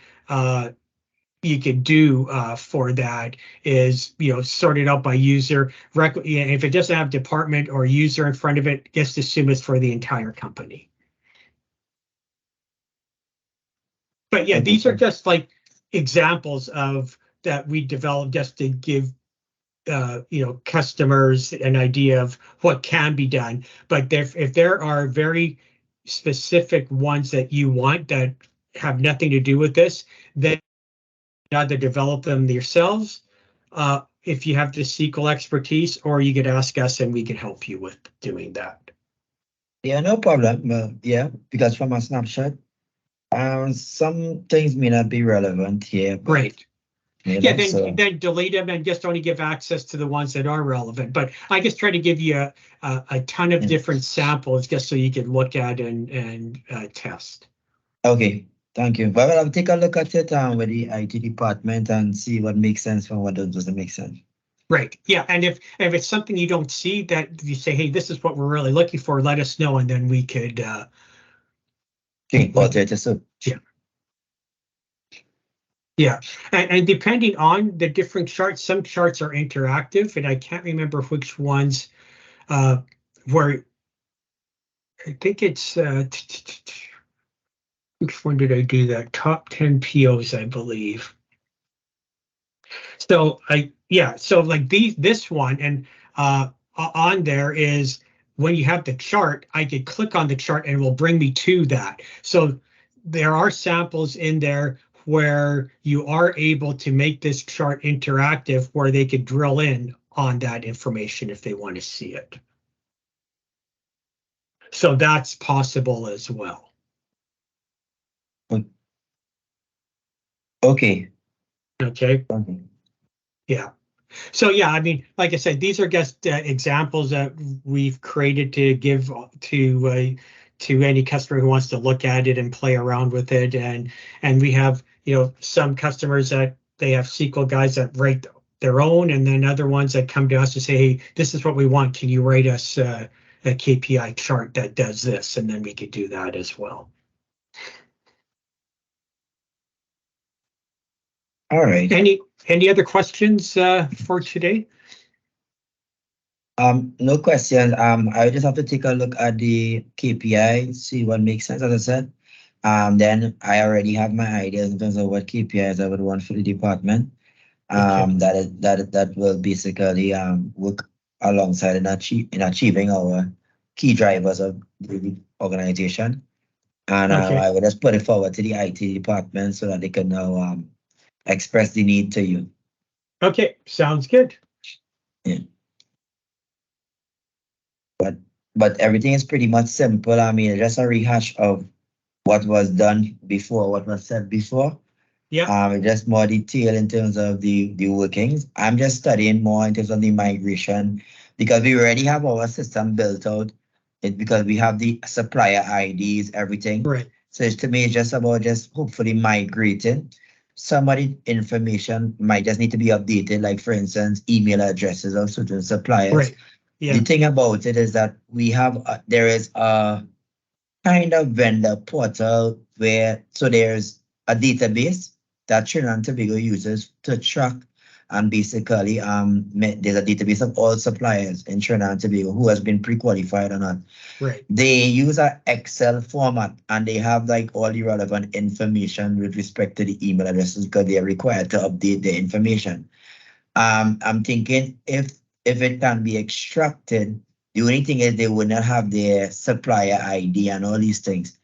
C: do for that is, sort it out by user. If it doesn't have department or user in front of it, just assume it's for the entire company. But yeah, these are just like examples of that we developed just to give customers an idea of what can be done. But if there are very specific ones that you want that have nothing to do with this, then either develop them yourselves if you have the SQL expertise, or you could ask us and we can help you with doing that.
B: Yeah, no problem. Yeah, because from a snapshot, some things may not be relevant here.
C: Right. Yeah,
B: So,
C: then delete them and just only give access to the ones that are relevant. But I just try to give you a ton of different samples just so you can look at and test.
B: okay, thank you. Well, I'll take a look at it with the IT department and see what makes sense from what doesn't make sense.
C: Right. Yeah, and if it's something you don't see that you say, hey, this is what we're really looking for, let us know, and then we could.
B: So
C: yeah. Yeah, and depending on the different charts, some charts are interactive, and I can't remember which ones where I think it's which one did I do that? Top 10 POs, I believe. So so like this one, and on there is when you have the chart, I could click on the chart and it will bring me to that. So there are samples in there where you are able to make this chart interactive, where they could drill in on that information if they want to see it. So that's possible as well.
B: Okay.
C: Okay. Yeah. So yeah, I mean, like I said, these are just examples that we've created to give to any customer who wants to look at it and play around with it. And we have, some customers that they have SQL guys that write their own, and then other ones that come to us to say, hey, this is what we want. Can you write us a KPI chart that does this? And then we could do that as well.
B: All right.
C: Any other questions for today?
B: No question. I just have to take a look at the KPI, see what makes sense, as I said. Then I already have my ideas in terms of what KPIs I would want for the department.
C: Okay.
B: That will basically work alongside in achieving our key drivers of the organization. And
C: Okay.
B: I will just put it forward to the IT department so that they can now express the need to you.
C: Okay. Sounds good.
B: Yeah. But everything is pretty much simple. I mean, just a rehash of what was done before, what was said before.
C: Yeah.
B: Just more detail in terms of the workings. I'm just studying more in terms of the migration because we already have our system built out. It because we have the supplier IDs, everything.
C: Right.
B: So to me, it's just about just hopefully migrating. Some of the information might just need to be updated, like for instance, email addresses of certain suppliers.
C: Right.
B: The
C: Yeah.
B: thing about it is that we have there is a kind of vendor portal where there's a database that Trinidad and Tobago uses to track and basically there's a database of all suppliers in Trinidad and Tobago who has been pre-qualified or not.
C: Right.
B: They use an Excel format and they have like all the relevant information with respect to the email addresses because they are required to update their information. I'm thinking if it can be extracted, the only thing is they would not have their supplier ID and all these things.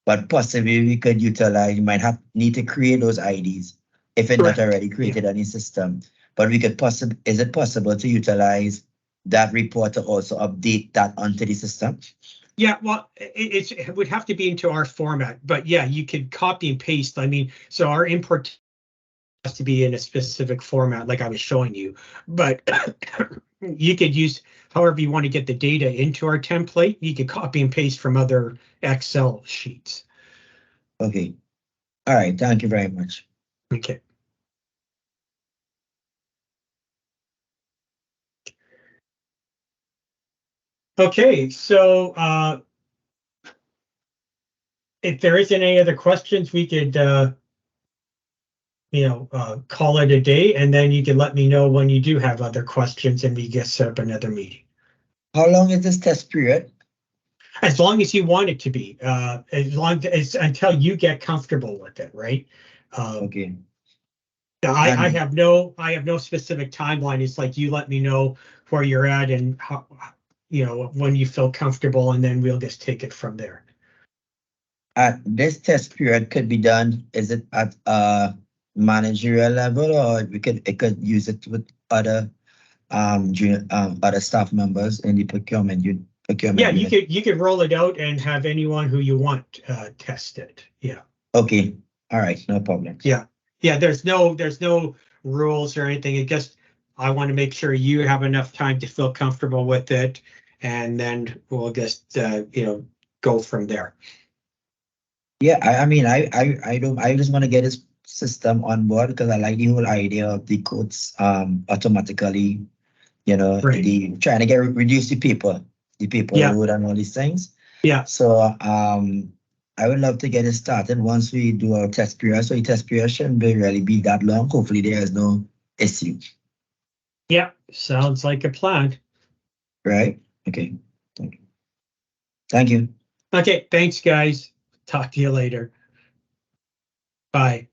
B: But possibly we could utilize, you might have need to create those IDs if it's not
C: Correct.
B: already
C: Yeah.
B: created on the system. But we could is it possible to utilize that report to also update that onto the system?
C: Yeah, well, it would have to be into our format, but yeah, you could copy and paste. I mean, so our import has to be in a specific format, like I was showing you, but you could use however you want to get the data into our template. You could copy and paste from other Excel sheets.
B: Okay. All right. Thank you very much.
C: Okay. Okay, so if there isn't any other questions, we could call it a day, and then you can let me know when you do have other questions and we get set up another meeting.
B: How long is this test period?
C: As long as you want it to be, as long as until you get comfortable with it, right?
B: Okay.
C: I have no specific timeline. It's like you let me know where you're at and how, when you feel comfortable, and then we'll just take it from there.
B: This test period could be done. Is it at a managerial level, or it could use it with other other staff members in the procurement
C: Yeah,
B: unit?
C: you could roll it out and have anyone who you want test it. Yeah.
B: Okay. All right. No problem.
C: Yeah. Yeah. There's no rules or anything. It just I want to make sure you have enough time to feel comfortable with it, and then we'll just go from there.
B: Yeah. I mean, I just want to get this system on board because I like the whole idea of the codes automatically,
C: Right.
B: the trying to reduce the paper
C: Yeah.
B: load and all these things.
C: Yeah.
B: So I would love to get it started once we do our test period. So the test period shouldn't really be that long. Hopefully there is no issue.
C: Yeah. Sounds like a plan.
B: Right? Okay. Thank you.
C: Okay. Thanks, guys. Talk to you later. Bye.